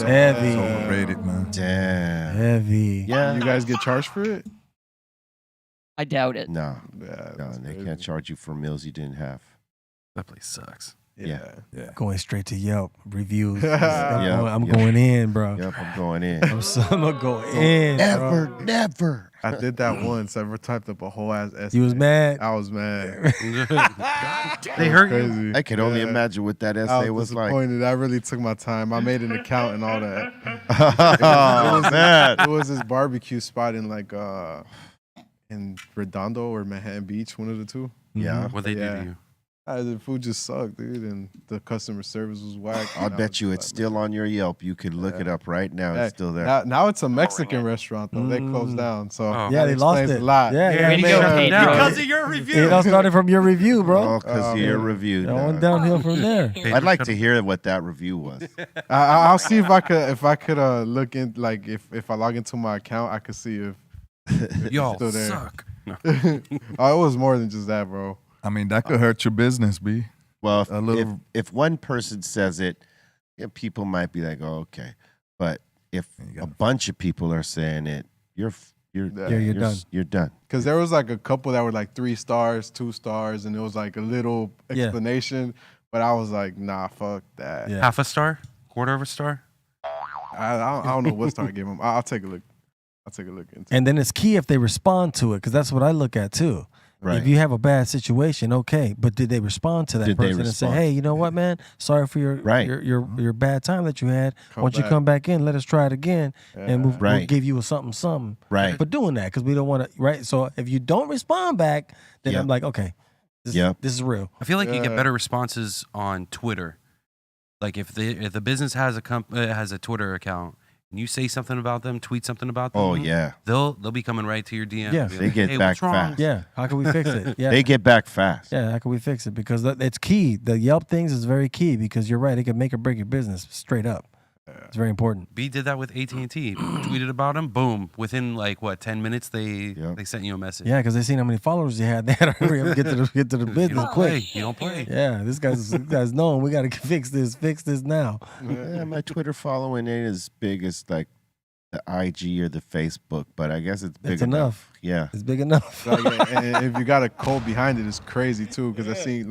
Heavy. It's overrated, man. Damn. Heavy. Yeah. You guys get charged for it? I doubt it. No. Yeah. No, that's they crazy. can't charge you for meals you didn't have. That place sucks. Yeah. Going straight to Yelp reviews. Yeah, I'm yeah. going in, bro. Yep, I'm going in. I'm gonna go in. Never, Bro. never. I did that once. I ever typed up a whole ass essay. You was mad. I was mad. They hurt you. Crazy. I can only Yeah. imagine what that I essay was was like. disappointed. I really took my time. I made an account and all that. Oh, man. It was this barbecue spot in in Redondo or Manhattan Beach, one of the two. Yeah. What they do Yeah. to you? The food just sucked, dude, and the customer service was whack. I'll and I bet was you just it's like, still on your Yelp. You could look it up right now. Hey, It's still there. Now it's a Mexican restaurant though. They closed down, so Oh. Yeah, that they lost explains it. a lot. Yeah, Way to go, Pedro. Because of your review. It all started from your review, bro. Oh, because of your review. It went dog. downhill from there. I'd like to hear what that review was. I'll see if I could look in if I log into my account, I could see if Y'all still there. suck. No. Oh, it was more than just that, bro. I mean, that could hurt your business, B. Well, A little- if one person says it, people might be like, "Oh, okay." But if You a gotta- bunch of people are saying it, you're Yeah, you're done. You're done. Because there was like a couple that were like 3 stars, 2 stars, and it was like a little Yeah. explanation. But I was like, nah, fuck that. Yeah. Half a star? Quarter of a star? I don't know what star I gave them. I'll take a look. I'll take a look into it. And then it's key if they respond to it, because that's what I look at too. Right. If you have a bad situation, okay, but did they respond to that Did they person and say, respond? "Hey, you know what, man? Sorry for your Right. your bad time that you had. Come Once you back." come back in, let us try it again, and we'll Right. give you a something." Right. For doing that, because we don't want to. Right. So if you don't respond back, then Yep. I'm like, okay, this Yep. this is real. I feel like you get Yeah. better responses on Twitter. Like if the business has a Twitter account and you say something about them, tweet something about them, Oh yeah, they'll be coming right to your DM. Yeah. Be They like, get hey, back what's wrong? fast. Yeah. How can we fix it? Yeah. they get back fast. Yeah, how can we fix it? Because it's key. The Yelp things is very key because you're right. It can make or break your business straight up. It's very important. B did that with AT&T. Tweeted about them, boom. Within 10 minutes, they sent you a message. Yeah, because they seen how many followers you had. They had to hurry up and get to the You business don't quick. play. You don't play. Yeah, this guy's known. We got to fix this now. Yeah, my Twitter following ain't as big as like the IG or the Facebook, but I guess it's big It's enough. Yeah. It's big enough. Like, and if you got a code behind it, it's crazy too. Because I seen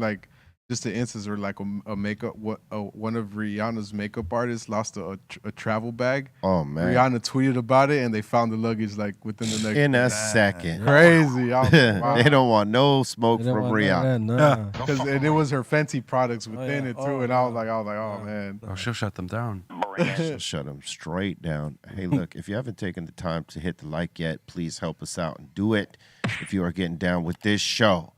just an instance where like a makeup, one of Rihanna's makeup artists lost a travel bag. Oh man. Rihanna tweeted about it, and they found the luggage like within the next In a second. Crazy. I was like, wow. They don't want no smoke They don't from want Rihanna. none, nah. And it was her Fenty products within yeah. it too, Oh, and I was like, oh man. Oh, she'll shut them down. She'll shut them straight down. Hey, look, if you haven't taken the time to hit the like yet, please help us out and do it. If you are getting down with this show,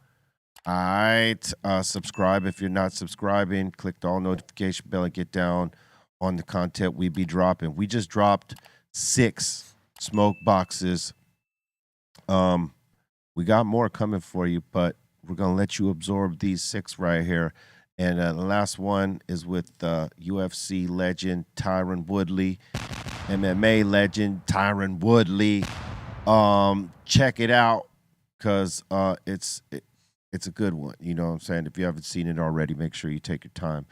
all right, subscribe if you're not subscribing. Click the all notification bell and get down on the content we be dropping. We just dropped 6 smoke boxes. We got more coming for you, but we're gonna let you absorb these 6 right here. And the last one is with UFC legend Tyron Woodley, MMA legend Tyron Woodley. Check it out because it's a good one. You know what I'm saying? If you haven't seen it already, make sure you take your time.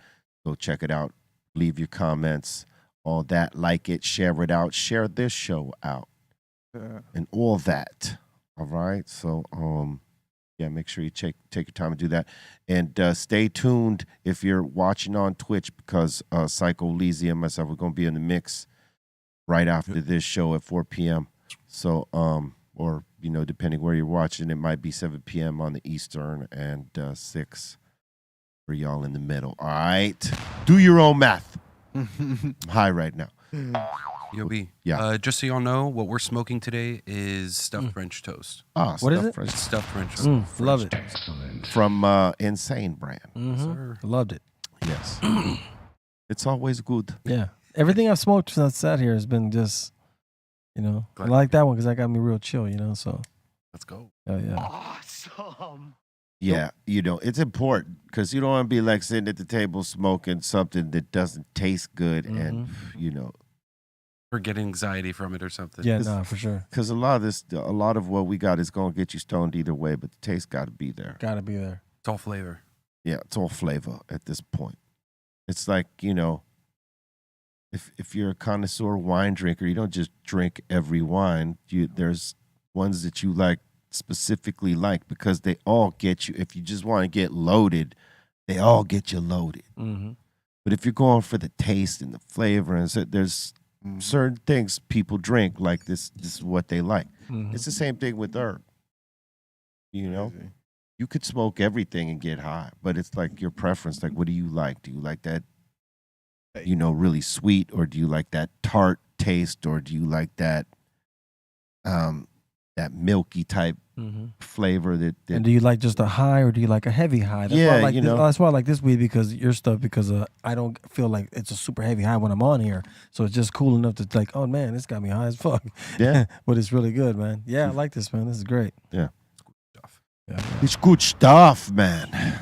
Go check it out. Leave your comments, all that. Like it, share it out. Share this show out. And all that. All right? So, yeah, make sure you take your time to do that. And stay tuned if you're watching on Twitch because Psycho, Lizzie, and myself, we're going to be in the mix right after this show at 4 p.m. So, or, you know, depending where you're watching, it might be 7 p.m. on the Eastern and 6 for y'all in the middle. All right? Do your own math. I'm high right now. Yobi. Yeah. Just so y'all know, what we're smoking today is stuffed French toast. Ah, What is stuffed it? French Stuffed French toast. Love it. from Insane Brand. Mm-hmm. Loved it. Yes. It's always good. Yeah. Everything I've smoked since I sat here has been just, you know, I like that one because that got me real chill, you know, so. Let's go. Oh, yeah. Awesome. Yeah, you know, it's important because you don't want to be like sitting at the table smoking something that doesn't taste good and, you know. Or get anxiety from it or something. Yeah, no, for sure. Because a lot of what we got is going to get you stoned either way, but the taste got to be there. Got to be there. It's all flavor. Yeah, it's all flavor at this point. It's like, you know, if you're a connoisseur wine drinker, you don't just drink every wine. There's ones that you like specifically like because they all get you. If you just want to get loaded, they all get you loaded. Mm-hmm. But if you're going for the taste and the flavor, and so there's certain things people drink like this is what they like. Mm-hmm. It's the same thing with herb. You know, you could smoke everything and get high, but it's like your preference. Like, what do you like? Do you like that, you know, really sweet, or do you like that tart taste, or do you like that, that milky type flavor? That And do you like just a high or do you like a heavy high? That's why I Yeah, like you this, know. that's why I like this weed because your stuff because I don't feel like it's a super heavy high when I'm on here, so it's just cool enough to like, oh man, this got me high as fuck. Yeah. But it's really good, man. Yeah, I like this, man. This is great. Yeah. Yeah. It's good stuff, man.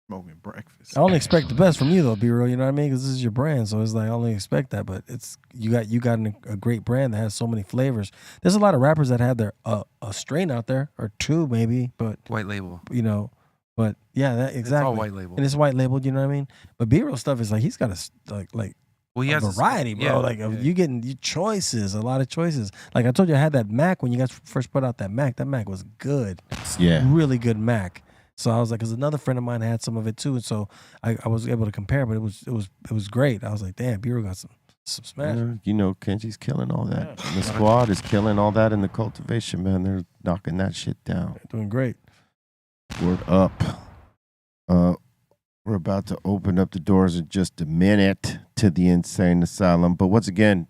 Smoking breakfast. I only expect the best from you though, B-Real, you know what I mean? Because this is your brand, so it's like I only expect that. But it's you got a great brand that has so many flavors. There's a lot of rappers that have their a strain out there or two maybe, but White label. you know, but yeah, that exactly. It's all white label. and it's white labeled. You know what I mean? But B-Real stuff is like he's got like Well, he a has a- variety, bro. yeah. Like you getting choices, a lot of choices. Like I told you, I had that Mac when you guys first put out that Mac. That Mac was good. Yeah. Really good Mac. So I was like, because another friend of mine had some of it too, and so I was able to compare. But it was great. I was like, damn, B-Real got some smash. You know, Kenji's killing all that. And the squad is killing all that in the cultivation, man. They're knocking that shit down. Doing great. Word up. We're about to open up the doors in just a minute to the Insane Asylum. But once again,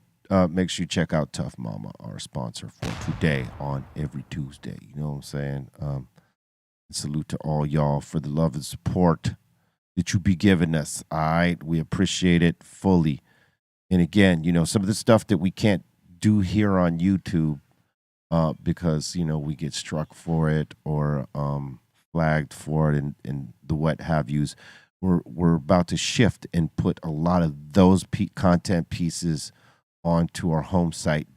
make sure you check out Tough Mama, our sponsor for today on every Tuesday. You know what I'm saying? Salute to all y'all for the love and support that you be giving us. All right. We appreciate it fully. And again, you know, some of the stuff that we can't do here on YouTube because, you know, we get struck for it or flagged for it and the what have yous. We're about to shift and put a lot of those content pieces onto our home site,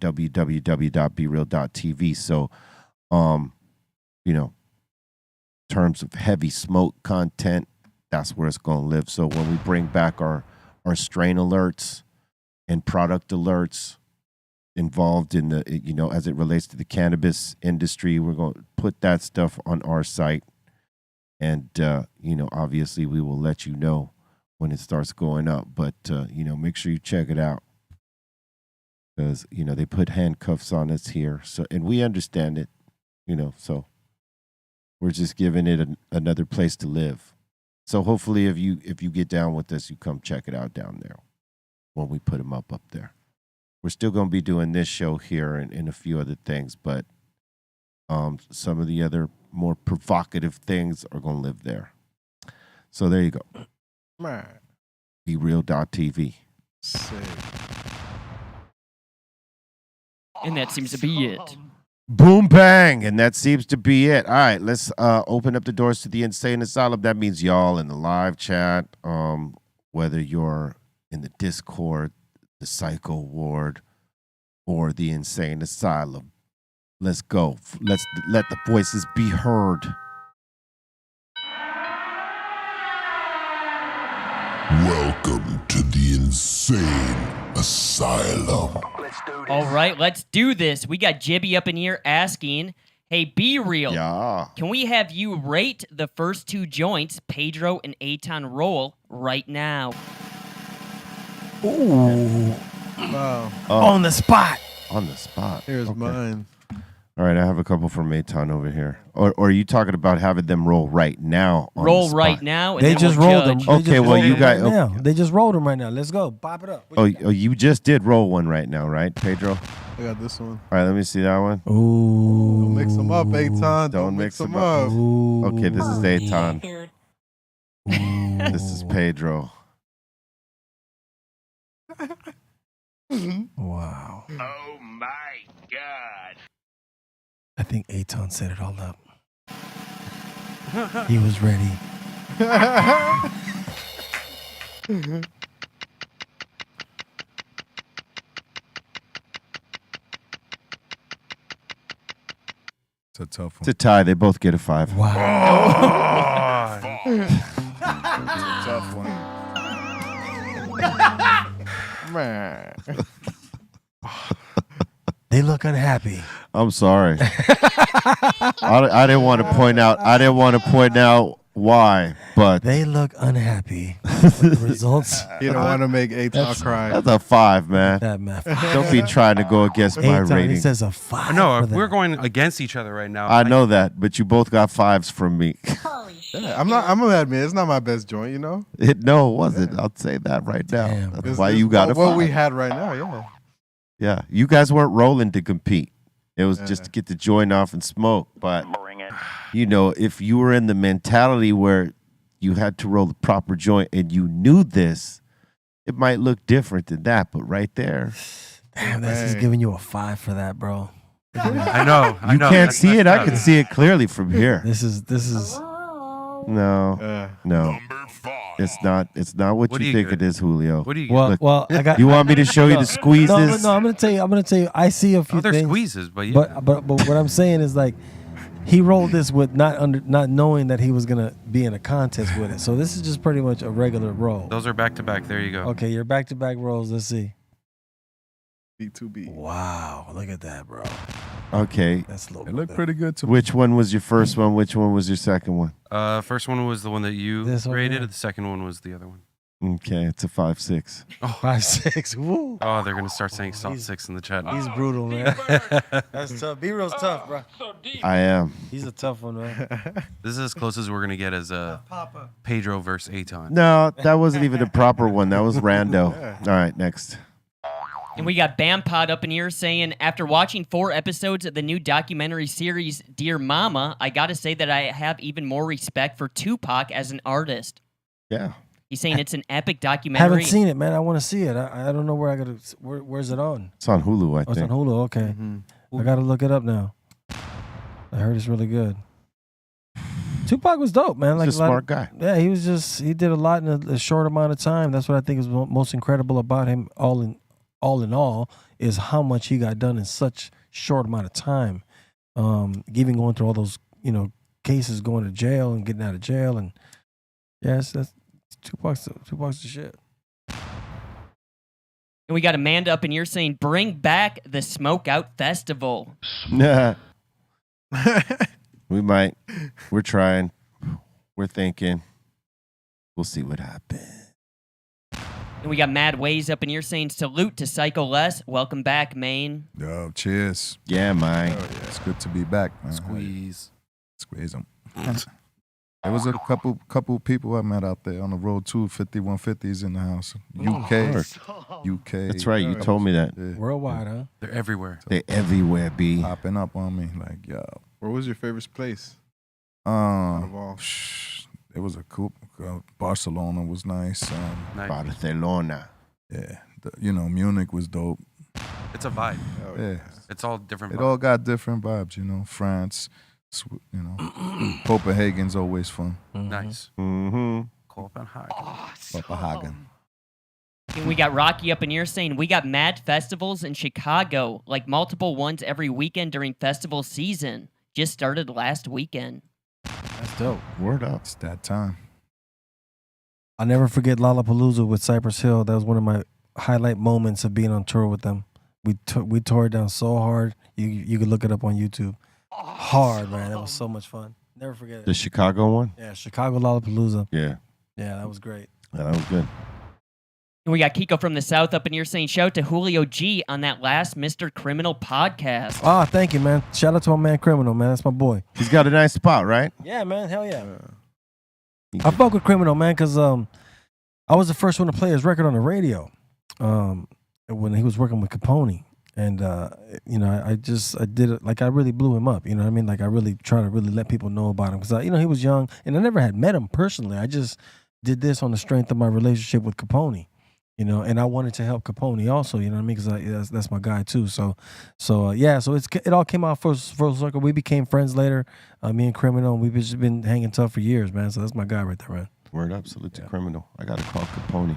www.breal.tv. So, you know, in terms of heavy smoke content, that's where it's going to live. So when we bring back our strain alerts and product alerts involved in the, you know, as it relates to the cannabis industry, we're going to put that stuff on our site. And, obviously we will let you know when it starts going up. But, make sure you check it out. Because, they put handcuffs on us here. So, and we understand it, so we're just giving it another place to live. So hopefully if you get down with us, you come check it out down there when we put them up there. We're still going to be doing this show here and a few other things, but some of the other more provocative things are going to live there. So there you go. BeReal.tv. Sick. And that seems to be it. Boom, bang. And that seems to be it. All right, let's open up the doors to the Insane Asylum. That means y'all in the live chat, whether you're in the Discord, the Psycho Ward, or the Insane Asylum. Let's go. Let's let the voices be heard. Welcome to the Insane Asylum. All right, let's do this. We got Jibby up in here asking, hey, Be Real. Yeah. Can we have you rate the first two joints Pedro and Aton roll right now? Ooh. Wow. On the spot. On the spot. Here's Okay. mine. All right, I have a couple from Aton over here. Or are you talking about having them roll right now? On Roll the spot? right now, and They then just we'll rolled them. judge. They Okay, just well, rolled you them got- right now. okay. They just rolled them right now. Let's go. Pop it up. What Oh, you got? you just did roll one right now, right, Pedro? I got this one. All right, let me see that one. Ooh. Don't mix them up, Aton. Don't mix them 'em up. up. Ooh. Okay, this is Aton. Ooh. This is Pedro. Wow. Oh my God. I think Aton set it all up. He was ready. It's a tough It's one. a tie. They both get a 5. Wow. It's a tough one. Man. They look unhappy. I'm sorry. I didn't want to point out. I didn't want to point out why, but They look unhappy with the results. You don't want to make Aton cry. that's a 5, man. That math. Don't be trying to go against my Aton, he rating. says a 5. No, for if that. we're going against each other right now. I know that, but you both got 5s from me. Yeah, I'm gonna admit it's not my best joint, you know. No, it wasn't. I'll say that right now. Damn. That's It's- why it's you got a 5. what we had right now, yeah. Yeah, you guys weren't rolling to compete. It was just Yeah. to get the joint off and smoke. But if you were in the mentality where you had to roll the proper joint and you knew this, it might look different than that. But right there, Damn, that's just Hey. giving you a 5 for that, bro. I know. I you know. can't That's see it. messed I up. can see it clearly from here. This is No, Yeah. no, Number 5. it's not. It's not what, What do you you think get? it is, Julio. What do you get? well. Look, Well, I got. You want me to show you the squeezes? No, I'm gonna tell you. I see a few Oh, there's things. squeezes, but yeah. But what I'm saying is like he rolled this with not knowing that he was gonna be in a contest with it. So this is just pretty much a regular roll. Those are back to back. There you go. Okay, your back-to-back rolls. Let's see. B2B. Wow, look at that, bro. Okay. That's a little. It looked pretty good to me. Which one was your first one? Which one was your second one? First one was the one that you This one rated. here? The second one was the other one. Okay, it's a 5-6. 5-6. Woo. Oh, they're gonna start saying salt he's- 6 in the chat. He's brutal, man. That's tough. B-Real's tough, bro. I am. He's a tough one, man. This is as close as we're gonna get as Pedro versus Aton. No, that wasn't even a proper one. That was rando. All right, next. And we got Bampod up in here saying, after watching 4 episodes of the new documentary series Dear Mama, I gotta say that I have even more respect for Tupac as an artist. Yeah. He's saying it's an epic documentary. Haven't seen it, man. I want to see it. I don't know where I gotta. Where's it on? It's on Hulu, I Oh, it's on think. Hulu. Okay, I gotta look it up now. I heard it's really good. Tupac was dope, man. Like He's a lot smart guy. Yeah, he did a lot in a short amount of time. That's what I think is most incredible about him. All in all, is how much he got done in such short amount of time. Even going through all those cases, going to jail and getting out of jail, and yes, that's Tupac's the shit. And we got Amanda up in here saying, bring back the Smoke Out Festival. Nah. We might. We're trying. We're thinking. We'll see what happens. And we got Mad Ways up in here saying salute to Psycho Les. Welcome back, Maine. Yo, cheers. Yeah, man. It's good to be back, man. Squeeze. Squeeze them. There was a couple people I met out there on the road too. 5150s in the house. UK. That's right. You told me that. Yeah. Worldwide, huh? They're everywhere. They everywhere, B. Popping up on me like, yo. Where was your favorite place? Out of all? It was a cool. Barcelona was nice. Nice. Barcelona. Yeah, Munich was dope. It's a vibe. Yeah, It's all different. it all got different vibes. France, Copenhagen's always fun. Nice. Mm-hmm. Copenhagen. And we got Rocky up in here saying we got mad festivals in Chicago, like multiple ones every weekend during festival season. Just started last weekend. That's dope. Word up. It's that time. I'll never forget Lollapalooza with Cypress Hill. That was one of my highlight moments of being on tour with them. We tore it down so hard. You could look it up on YouTube. Hard, man. That was so much fun. Never forget it. The Chicago one? Yeah, Chicago Lollapalooza. Yeah. Yeah, that was great. Yeah, that was good. And we got Kiko from the South up in here saying shout out to Julio G on that last Mr. Criminal podcast. Ah, thank you, man. Shout out to my man Criminal, man. That's my boy. He's got a nice spot, right? Yeah, man. Hell yeah. I fuck with Criminal, man, because I was the first one to play his record on the radio when he was working with Capone. And, I did it, like I really blew him up, you know what I mean? Like I really try to really let people know about him because, he was young and I never had met him personally. I just did this on the strength of my relationship with Capone, and I wanted to help Capone also, you know what I mean? Because that's my guy too. So it all came out full circle. We became friends later, me and Criminal, and we've just been hanging tough for years, man. So that's my guy right there, man. Word up. Salute to Criminal. I got to call Capone.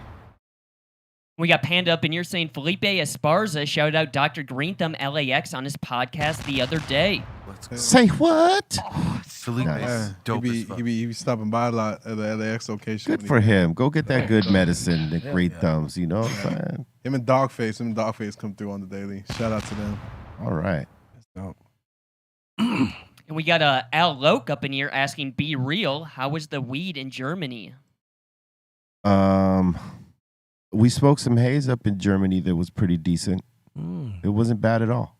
We got Panda up in here saying Felipe Esparza shouted out Dr. Greenthumb LAX on his podcast the other day. Let's go. Say what? Felipe Nice. is dope as fuck. He be stopping by a lot at the LAX location. Good for him. Go get that good medicine, the great thumbs. You know what I'm saying? Him and Dogface come through on the daily. Shout out to them. All right. And we got Al Loke up in here asking, be real, how was the weed in Germany? We smoked some haze up in Germany that was pretty decent. It wasn't bad at all.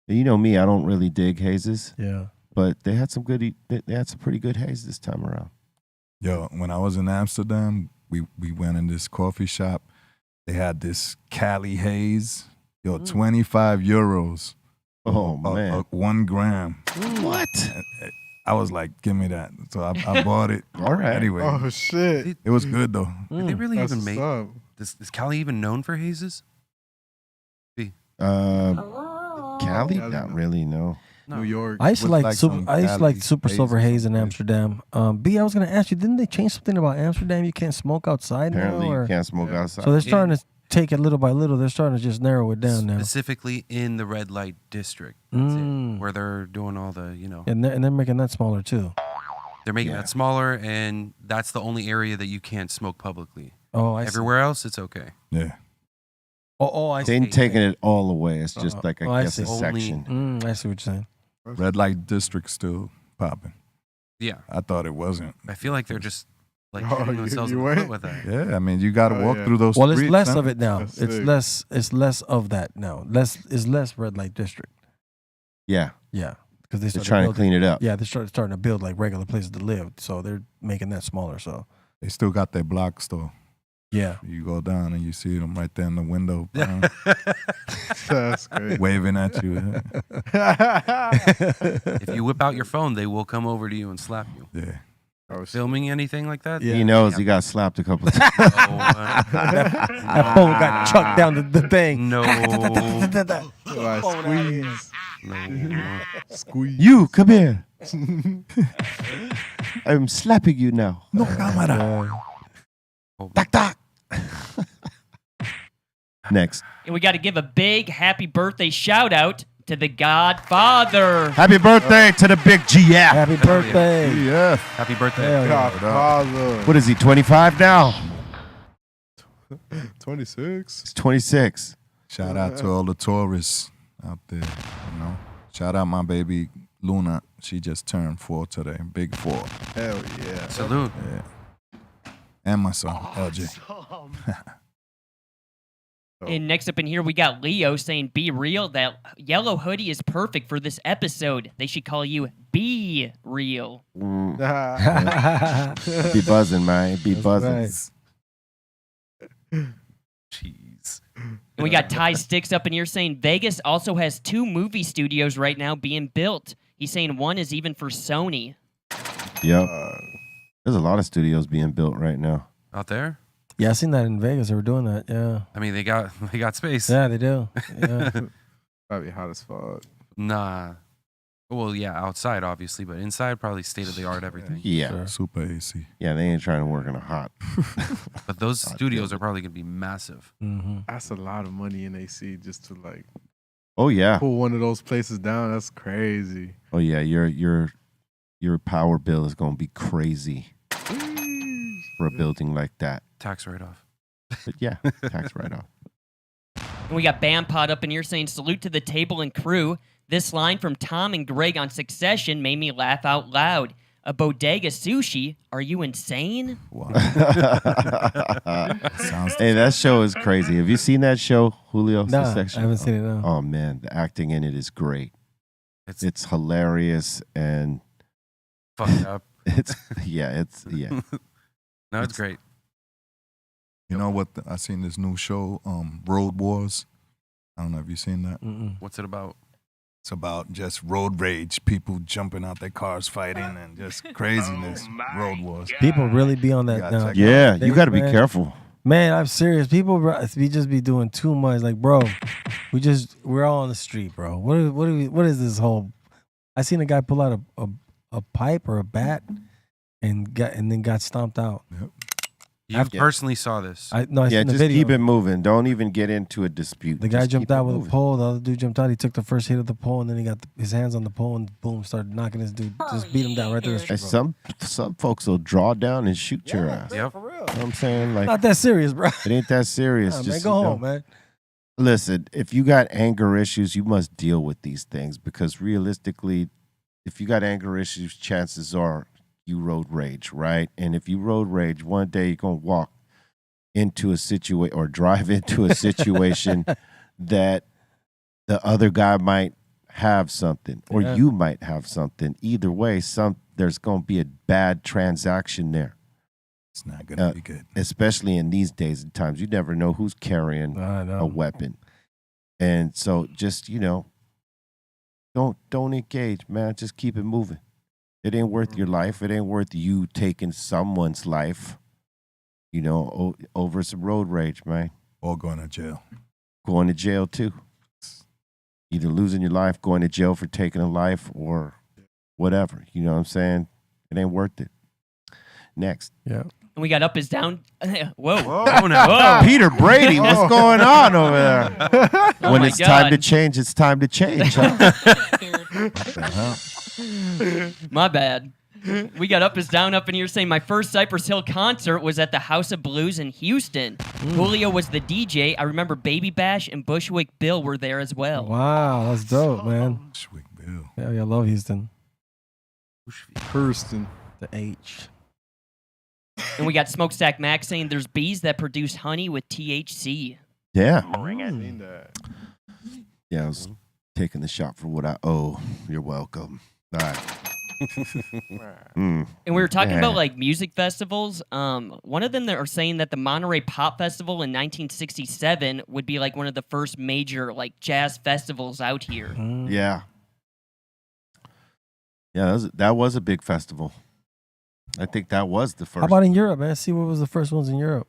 You know me, I don't really dig hazes. Yeah. But they had some pretty good haze this time around. Yo, when I was in Amsterdam, we went in this coffee shop. They had this Cali haze. Yo, 25 euros. Oh, man. 1 gram. What? I was like, give me that. So I bought it. All right. Anyway. Oh shit! It was good though. Did they really That's even what's make up. Is Cali even known for hazes? Cali? Not really, no. New York. I used to With like some Cali Super haze Silver or Haze in something. Amsterdam. B, I was gonna ask you, didn't they change something about Amsterdam? You can't smoke outside Apparently now, or? you can't smoke outside. So they're starting to take it little by little. They're starting to just narrow it down now. Specifically in the red light district, that's it, Mm. where they're doing all the, And they're making that smaller too. they're making that smaller, and that's the only area that you can't smoke publicly. Oh, I see. Everywhere else, it's okay. Yeah. Oh, I They see. ain't taking it all away. It's just like, Oh, I I guess, see. a section. I see what you're saying. Red light district still popping. Yeah, I thought it wasn't. I feel like they're just like Oh, shooting you- themselves you in the foot went? with that. Yeah, I mean, you got to Oh, walk yeah. through those Well, streets. it's less huh? of it now. That's It's sick. It's less of that now. It's less red light district. Yeah. Yeah, because They're trying to clean it up. Yeah, they're starting to build like regular places to live, so they're making that smaller. So They still got their blocks though. yeah, You go down and you see them right there in the window, That's great. waving at you. If you whip out your phone, they will come over to you and slap you. Yeah. Oh, shit. Filming anything like that? He knows he got slapped a couple times. that phone got chucked down the thing. No. Like, squeeze. No. Squeeze. You, come here. I'm slapping you now. No camera. Tac, tac. Next. And we got to give a big happy birthday shout out to the Godfather. Happy birthday to the big GF. Happy birthday! Yeah. Happy birthday. Hell yeah. Godfather. What is he, 25 now? 26. He's 26. Shout out to all the tourists out there. Shout out my baby Luna, she just turned 4 today. Big 4. Hell yeah. Salute. Yeah. And my son, LJ. And next up in here, we got Leo saying, "Be real. That yellow hoodie is perfect for this episode. They should call you Be Real." Be buzzing, man. Be buzzing. right. Jeez. And we got Ty Sticks up in here saying, "Vegas also has 2 movie studios right now being built. He's saying one is even for Sony." Yep. There's a lot of studios being built right now. Out there? Yeah, I seen that in Vegas. They were doing that. Yeah. I mean, they got space. Yeah, they do. Yeah. Probably hot as fuck. Nah. Well, yeah, outside obviously, but inside probably state of the art everything. Yeah. Sure. Super AC. Yeah, they ain't trying to work in a hot. But those studios are probably gonna be massive. Mm-hmm. That's a lot of money in AC just to like Oh yeah. pull one of those places down. That's crazy. Oh yeah. Your power bill is gonna be crazy for a building like that. Tax write-off. But yeah, tax write-off. And we got Bam Pod up in here saying, "Salute to the table and crew. This line from Tom and Greg on Succession made me laugh out loud. A bodega sushi? Are you insane?" Wow. Hey, that show is crazy. Have you seen that show, Julio? Nah, Succession? I haven't seen it, no. Oh man, the acting in it is great. It's hilarious and Fucked up. it's yeah. No, it's great. You know what? I seen this new show, Road Wars. I don't know if you've seen that. Mm-mm. What's it about? It's about just road rage, people jumping out their cars fighting, and just craziness. Road Wars. People really be on that Yeah, now. check it Yeah, you They- got to be man. careful. Man, I'm serious. People, we just be doing too much. Like, bro, we're all on the street, bro. What is this whole? I seen a guy pull out a pipe or a bat and then got stomped out. Yep. You personally saw this. I Yeah, seen the just video. keep it moving. Don't even get into a dispute. The guy Just jumped keep it out with moving. a pole. The other dude jumped out. He took the first hit of the pole, and then he got his hands on the pole, and boom, started knocking this dude. Just beat him down right there. in the And street, bro. some folks will draw down and shoot your ass. Yep. You know what I'm saying? Like, Not that serious, bro. it ain't that serious. Nah, man, Just go you know, home, man. Listen, if you got anger issues, you must deal with these things because realistically, if you got anger issues, chances are you road rage, right? And if you road rage, one day you're gonna walk into a situation or drive into a situation that the other guy might have something or Yeah. you might have something. Either way, there's gonna be a bad transaction there. It's not gonna be good. Especially in these days and times. You never know who's carrying I know. a weapon. And so just, don't engage, man. Just keep it moving. It ain't worth your life. It ain't worth you taking someone's life, over some road rage, man. Or going to jail. Going to jail too. Either losing your life, going to jail for taking a life, or whatever. You know what I'm saying? It ain't worth it. Next. Yeah. And we got Up is Down. Whoa. Whoa. Peter Brady, what's going on over there? Oh When my it's time to God. change, it's time to change. Huh? My bad. We got Up is Down up in here saying, "My first Cypress Hill concert was at the House of Blues in Houston. Julio was the DJ. I remember Baby Bash and Bushwick Bill were there as well." Wow, that's dope, man. Sweet Bill. Yeah, I love Houston. Kirsten. The H. And we got Smokestack Max saying, "There's bees that produce honey with THC." Yeah. Seen that. Yeah, I was taking the shot for what I owe. You're welcome. All right. And we were talking Yeah. about like music festivals. One of them that are saying that the Monterey Pop Festival in 1967 would be like one of the first major like jazz festivals out here. Yeah. Yeah, that was a big festival. I think that was the first. How about in Europe, man? See what was the first ones in Europe?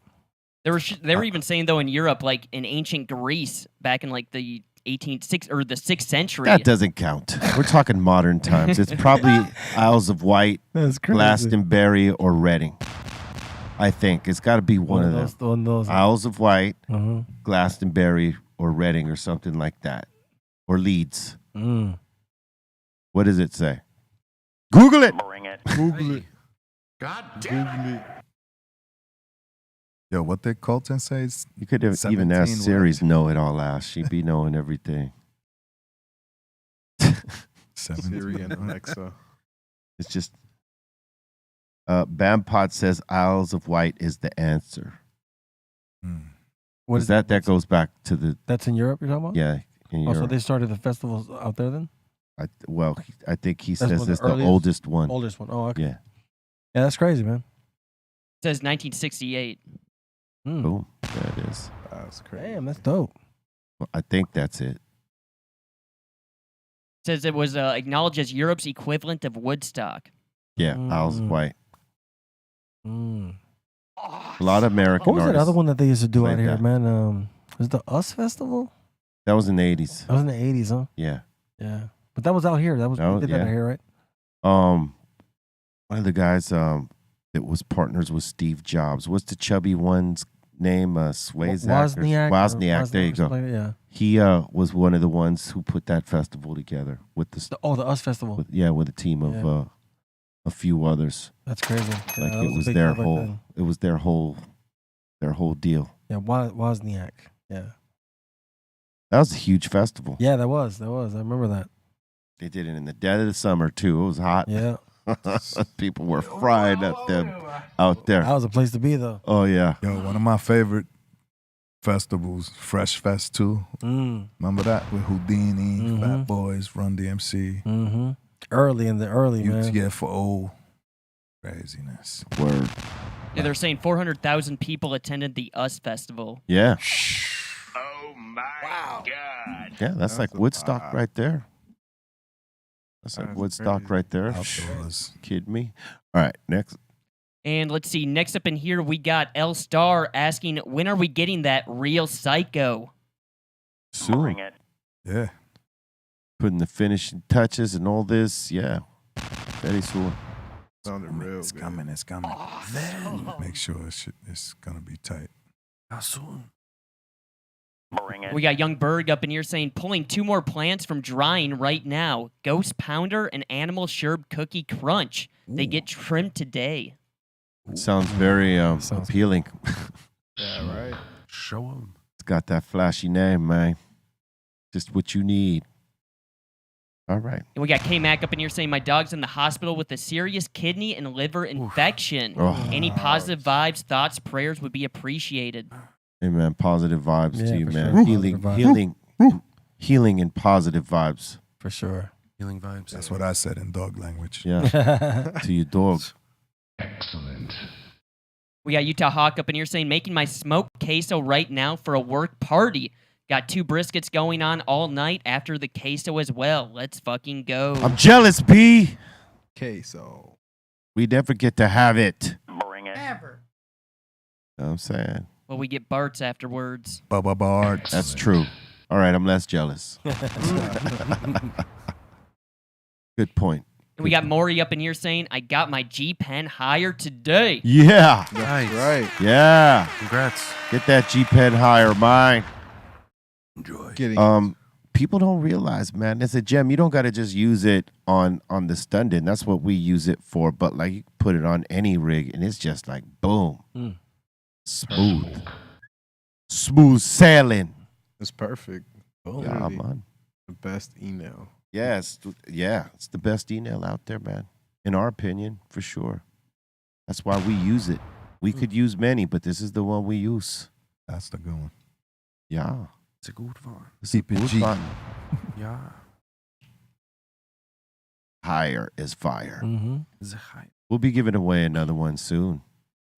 They were even saying though in Europe, like in ancient Greece, back in like the 18th or the 6th century. That doesn't count. We're talking modern times. It's probably Isles of Wight, That's crazy. Glastonbury, or Reading. I think it's got to be one of those. One of those. Isles of Wight, Uh-huh. Glastonbury, or Reading, or something like that, or Leeds. Mm. What does it say? Google it. Google it. God Google it. Yo, what did Colton say? You could have even 17 asked Siri's know-it-all ass. She'd be knowing everything. Siri and Alexa. It's just Bampot says Isles of Wight is the answer. What Is that goes back to the That's in Europe you're talking about? yeah in Oh, so Europe. they started the festivals out there then? I think he That's says one of the it's the earliest- oldest one. Oldest one. Oh, okay. Yeah. Yeah, that's crazy, man. It says 1968. Boom. There it is. That's crazy. Damn, that's dope. Well, I think that's it. It says it was acknowledged as Europe's equivalent of Woodstock. Yeah, Isles of Mm. Wight. Mm. A lot of American What was that artists. other one that they used to do played out here, that. man? Was it the US Festival? That was in the 80s. That was in the 80s, huh? Yeah. Yeah. But that was out here. That was, we did that out yeah. here, right? One of the guys that was partners with Steve Jobs. What's the chubby one's name? Swayzak. Wozniak. There you go. Like that, yeah. He was one of the ones who put that festival together with the The US Festival. with a team of Yeah. a few others. That's crazy. Like Yeah, it a was big their deal back whole then. it was their whole deal. Yeah, Wozniak. Yeah. That was a huge festival. Yeah, that was. I remember that. They did it in the dead of the summer too. It was hot. Yeah. People were fried out there. That was a place to be, though. Oh yeah. Yo, one of my favorite festivals, Fresh Fest 2. Remember that with Houdini, Fat Boys, Run DMC, Mm-hmm. Early, man. UTFO. Craziness. Word. Yeah, they're saying 400,000 people attended the US Festival. Yeah. Oh my God. Yeah, that's like Woodstock right there. That's like Woodstock right there. Outdoors. Kidding me? All right, next. And let's see, next up in here, we got L Star asking, when are we getting that Real Psycho? Soon. Yeah. Putting the finishing touches and all this. Yeah. Very soon. Sounded real. It's coming. It's coming. Then make sure it's gonna be tight. How soon? We got Young Berg up in here saying, pulling 2 more plants from drying right now. Ghost Pounder and Animal Sherb Cookie Crunch. They get trimmed today. Sounds very appealing. Yeah, right. Show them. It's got that flashy name, man. Just what you need. All right. And we got K-Mac up in here saying, my dog's in the hospital with a serious kidney and liver infection. Oh. Any positive vibes, thoughts, prayers would be appreciated. Hey, man, positive vibes Yeah, to you, for man. sure. Healing, Positive healing and positive vibes. For sure. Healing vibes. That's what I said in dog language. Yeah. To your dog. Excellent. We got Utah Hawk up in here saying, making my smoked queso right now for a work party. Got 2 briskets going on all night after the queso as well. Let's fucking go. I'm jealous, B. Queso. We never get to have it. Bring it. Ever. You know what I'm saying? Well, we get Bart's afterwards. Bubba Bart. That's true. All right, I'm less jealous. Good point. And we got Maury up in here saying, I got my G Pen higher today. Yeah. Nice. Right. Yeah. Congrats. Get that G Pen higher, mine. Enjoy. Getting People don't realize, man, it's a gem. You don't got to just use it on the Stundin. That's what we use it for. But like, you put it on any rig, and it's just like boom, smooth, smooth sailing. it's perfect. Yeah, Literally man. the best email. Yeah, it's the best email out there, man. In our opinion, for sure. That's why we use it. We could use many, but this is the one we use. That's the good one. Yeah. It's a good one. It's a good CPG. one. Yeah. Higher is fire. Mm-hmm. It's a hype. We'll be giving away another one soon,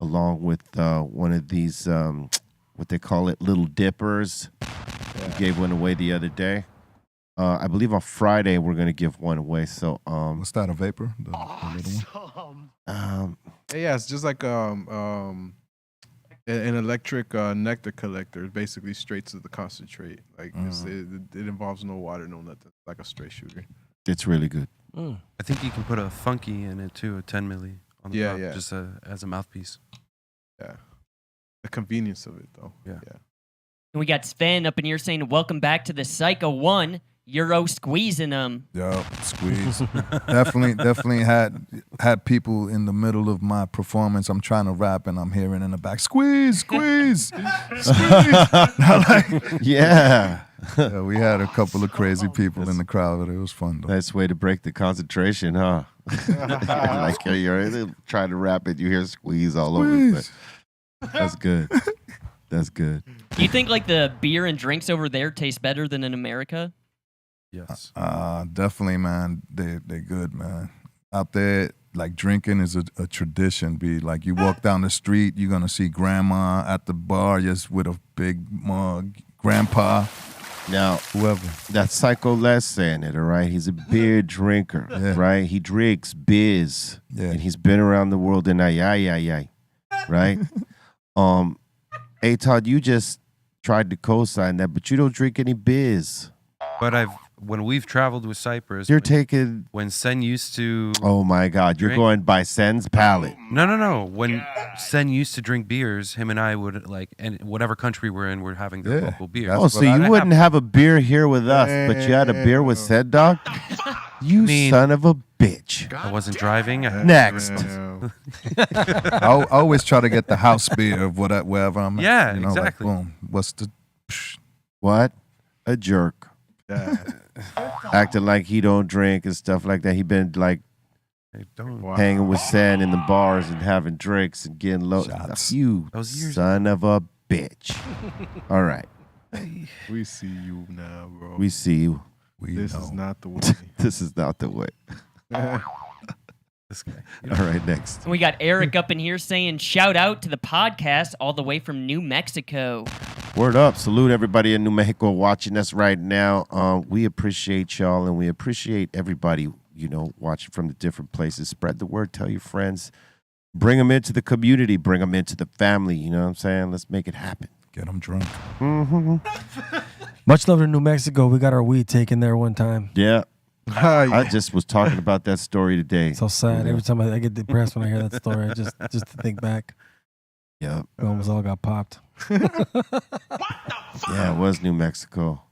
along with one of these, what they call it, little dippers. We gave one away the other day. I believe on Friday we're gonna give one away. So, What's that? A vapor? The little one? Yeah, it's just like an electric nectar collector. It's basically straight to the concentrate. Like it involves no water, no nothing. Like a straight shooter. it's really good. Mm. I think you can put a funky in it too, a 10 milli on the Yeah, top, yeah. just as a mouthpiece. Yeah, the convenience of it though. Yeah. And we got Sven up in here saying, welcome back to the Psycho 1. Euro squeezing them. Yo, squeeze. definitely had people in the middle of my performance. I'm trying to rap and I'm hearing in the back, squeeze, squeeze, squeeze. I'm like, Yeah. Yeah, we had a couple of crazy people in the crowd. It was fun, though. Nice way to break the concentration, huh? Like you're trying to rap it, you hear squeeze all over the place. That's good. That's good. Do you think like the beer and drinks over there taste better than in America? Yes. Definitely, man. They're good, man. Out there, like drinking is a tradition. Be like you walk down the street, you're gonna see grandma at the bar just with a big mug, grandpa, Now, whoever. that's Psycho Les saying it, all right? He's a beer drinker, right? He drinks beers, and he's been around the world in right? Hey, Todd, you just tried to co-sign that, but you don't drink any beers. But when we've traveled with Cyprus, You're taking... when Sen used to... Oh, my God. You're drink- going by Sen's palate. No. When Sen used to drink beers, him and I would, like, and whatever country we're in, we're having their local beer. Oh, so you wouldn't have a beer here with us, but you had a beer with Sen, dog? You son of a bitch. I wasn't driving. Next. I always try to get the house beer of wherever I'm at. Yeah, you know, exactly. Like, boom. What's the... What? A jerk. Acting like he don't drink and stuff like that. He been like hanging with Sen in the bars and having drinks and getting low. You son of a bitch. All right. We see you now, bro. We see you. This is not the way. This is not the way. This guy. All right, next. We got Eric up in here saying, shout out to the podcast all the way from New Mexico. Word up. Salute everybody in New Mexico watching us right now. We appreciate y'all, and we appreciate everybody, watching from the different places. Spread the word. Tell your friends. Bring them into the community. Bring them into the family. You know what I'm saying? Let's make it happen. Get them drunk. Mm-hmm. Much love to New Mexico. We got our weed taken there one time. Yeah. I just was talking about that story today. So sad. Every time I get depressed when I hear that story, just to think back. Yeah. We almost all got popped. Yeah, it was New Mexico.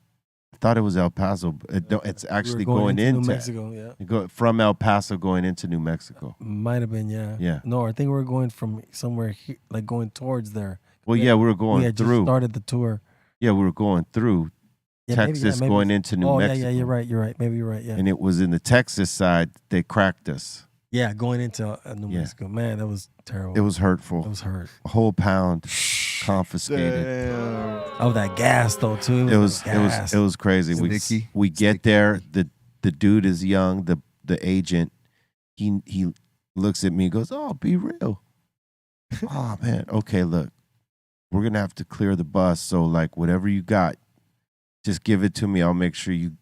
I thought it was El Paso. It's actually going into New Mexico. Yeah. You go from El Paso going into New Mexico. Might have been, yeah. Yeah. No, I think we were going from somewhere here, like going towards there. Well, yeah, we were going we had through. Just started the tour. Yeah, we were going through Texas, maybe going into New Mexico. Yeah, you're right. Maybe you're right. Yeah. And it was in the Texas side they cracked us. Yeah, going into New Mexico. Man, that was terrible. It was hurtful. It was hurt. A whole pound confiscated. Oh, that gas though too. It was crazy. We get there. The dude is young. The agent. He looks at me and goes, "Oh, be real." Oh man. Okay, look. We're gonna have to clear the bus. So like whatever you got, just give it to me. I'll make sure you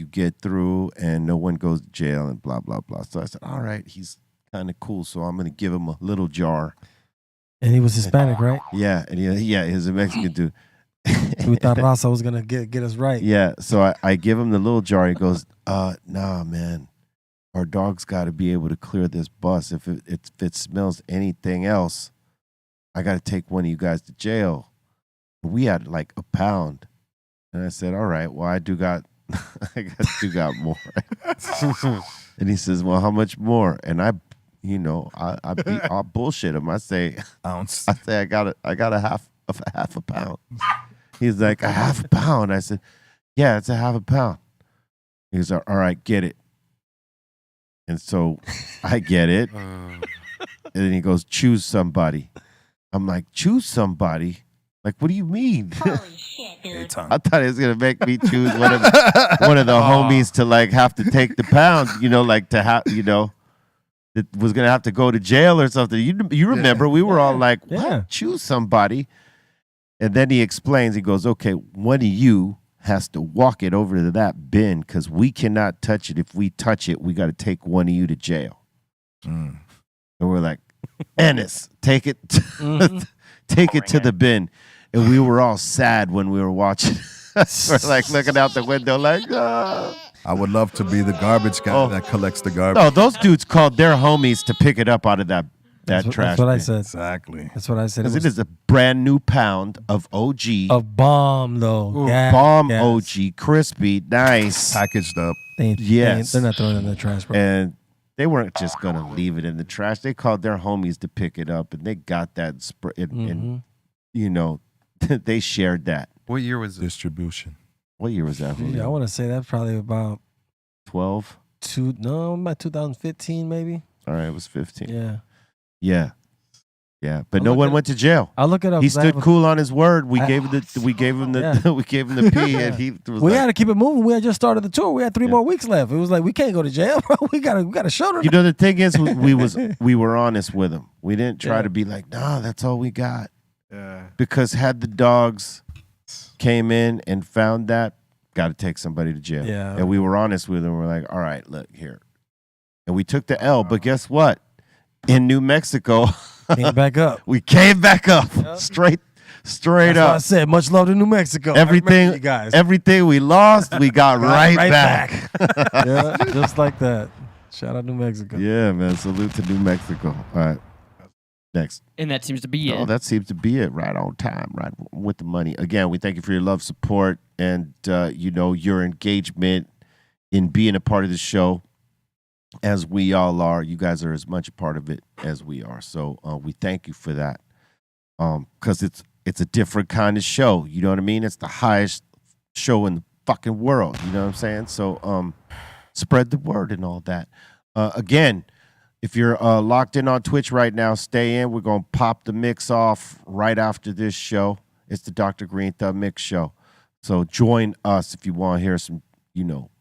get through and no one goes to jail and blah blah blah. So I said, all right, he's kind of cool. So I'm gonna give him a little jar. And he was Hispanic, right? Yeah, and he's a Mexican dude. We thought Raza was gonna get us right. Yeah, so I give him the little jar. He goes, nah, man. Our dog's got to be able to clear this bus. If it smells anything else, I got to take one of you guys to jail. We had like a pound. And I said, all right, well, I do got more. And he says, well, how much more? And I bullshit him. I say, ounce. I say, I got a half a pound. He's like, a half a pound. I said, yeah, it's a half a pound. He goes, all right, get it. And so I get it. And then he goes, choose somebody. I'm like, choose somebody? Like, what do you mean? Holy shit, dude. I thought he was gonna make me choose one of the homies to like have to take the pound, like to have, that was gonna have to go to jail or something. You remember we were all like, what? Yeah. Choose somebody. And then he explains. He goes, okay, one of you has to walk it over to that bin because we cannot touch it. If we touch it, we got to take one of you to jail. And we're like, Ennis, take it. Take it to the bin. And we were all sad when we were watching. We're like looking out the window like, oh. I would love to be the garbage guy that collects the garbage. No, those dudes called their homies to pick it up out of that trash. That's what I said. Exactly. That's what I said. Because it is a brand new pound of OG. Of bomb though. Bomb gas. OG, crispy, nice. Packaged up. Yes. They're not throwing it in the trash, bro. And they weren't just going to leave it in the trash. They called their homies to pick it up, and they got that. And they shared that. What year was it? Distribution. What year was that? Yeah, I want to say that's probably about 12. about 2015 maybe. All right, it was 15. Yeah. Yeah, but I'll no look one it went to jail. I'll look it up. He 'cause I stood have a- cool on his word. We I- gave him the we gave him the Yeah. we gave him the P, and he was We like, had to keep it moving. We had just started the tour. We had 3 Yeah. more weeks left. It was like we can't go to jail, bro. We gotta show them. you know, the thing is, we were honest with him. We didn't try Yeah. to be like, nah, that's all we got. Yeah. Because had the dogs came in and found that, got to take somebody to jail. Yeah. And we were honest with him. We're like, all right, look here. And we took the L, but guess what? In New Mexico, Came back up. we came back up Yep. straight That's what I up. said. Much love to New Mexico. I remember Everything, you guys. everything we lost, we got right back. Yeah, just like that. Shout out New Mexico. Yeah, man. Salute to New Mexico. All right. Next. And that seems to be it. Oh, that seems to be it. Right on time, right with the money. Again, we thank you for your love, support, and your engagement in being a part of the show, as we all are. You guys are as much a part of it as we are. So we thank you for that. Because it's a different kind of show. You know what I mean? It's the highest show in the fucking world. You know what I'm saying? So spread the word and all that. Again, if you're locked in on Twitch right now, stay in. We're going to pop the mix off right after this show. It's the Dr. Greenthumb Mix Show. So join us if you want to hear some,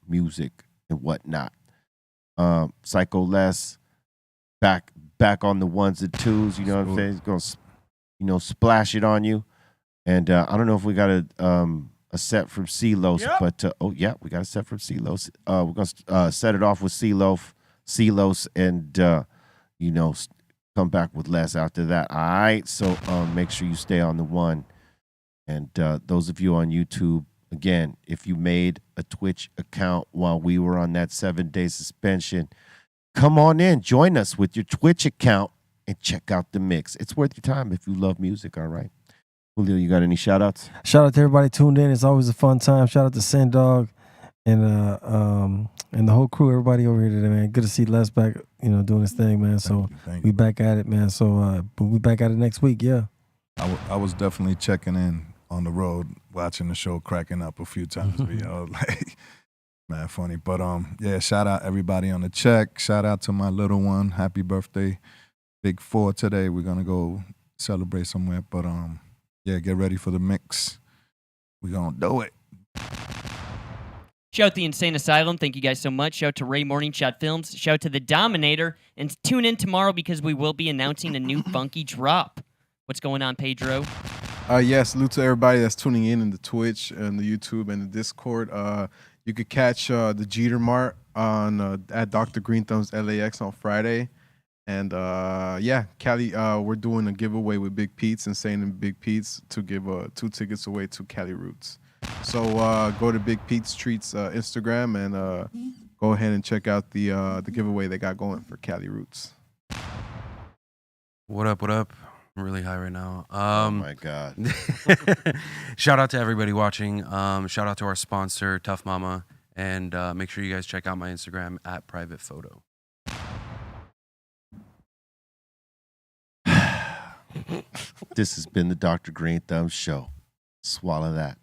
music and whatnot. Psycho Les, back on the ones and twos. You know what I'm saying? He's going to, splash it on you. And I don't know if we got a set from C-Los, but we got a set from C-Los. We're going to set it off with C-Los, and come back with less after that. All right, so make sure you stay on the one. And those of you on YouTube, again, if you made a Twitch account while we were on that 7-day suspension, come on in, join us with your Twitch account and check out the mix. It's worth your time if you love music. All right, Julio, you got any shout outs? Shout out to everybody tuned in. It's always a fun time. Shout out to Sin Dog and the whole crew, everybody over here today, man. Good to see Les back, doing his thing, man. So Thank we you. back at it, man. So but we back at it next week, yeah. I was definitely checking in on the road, watching the show, cracking up a few times. But, I was like, man, funny. But shout out everybody on the check. Shout out to my little one. Happy birthday, Big 4 today. We're gonna go celebrate somewhere. But get ready for the mix. We're gonna do it. Shout out the Insane Asylum. Thank you guys so much. Shout out to Ray Morning Shot Films. Shout out to the Dominator. And tune in tomorrow because we will be announcing a new funky drop. What's going on, Pedro? Salute to everybody that's tuning in the Twitch and the YouTube and the Discord. You could catch the Jeter Mart on at Dr. Greenthumb's LAX on Friday. And Cali, we're doing a giveaway with Big Pete's, Insane and Big Pete's, to give 2 tickets away to Cali Roots. So go to Big Pete's Treats Instagram and go ahead and check out the giveaway they got going for Cali Roots. What up? I'm really high right now. Oh my God. Shout out to everybody watching. Shout out to our sponsor, Tough Mama. And make sure you guys check out my Instagram at Private Photo. This has been the Dr. Greenthumb Show. Swallow that.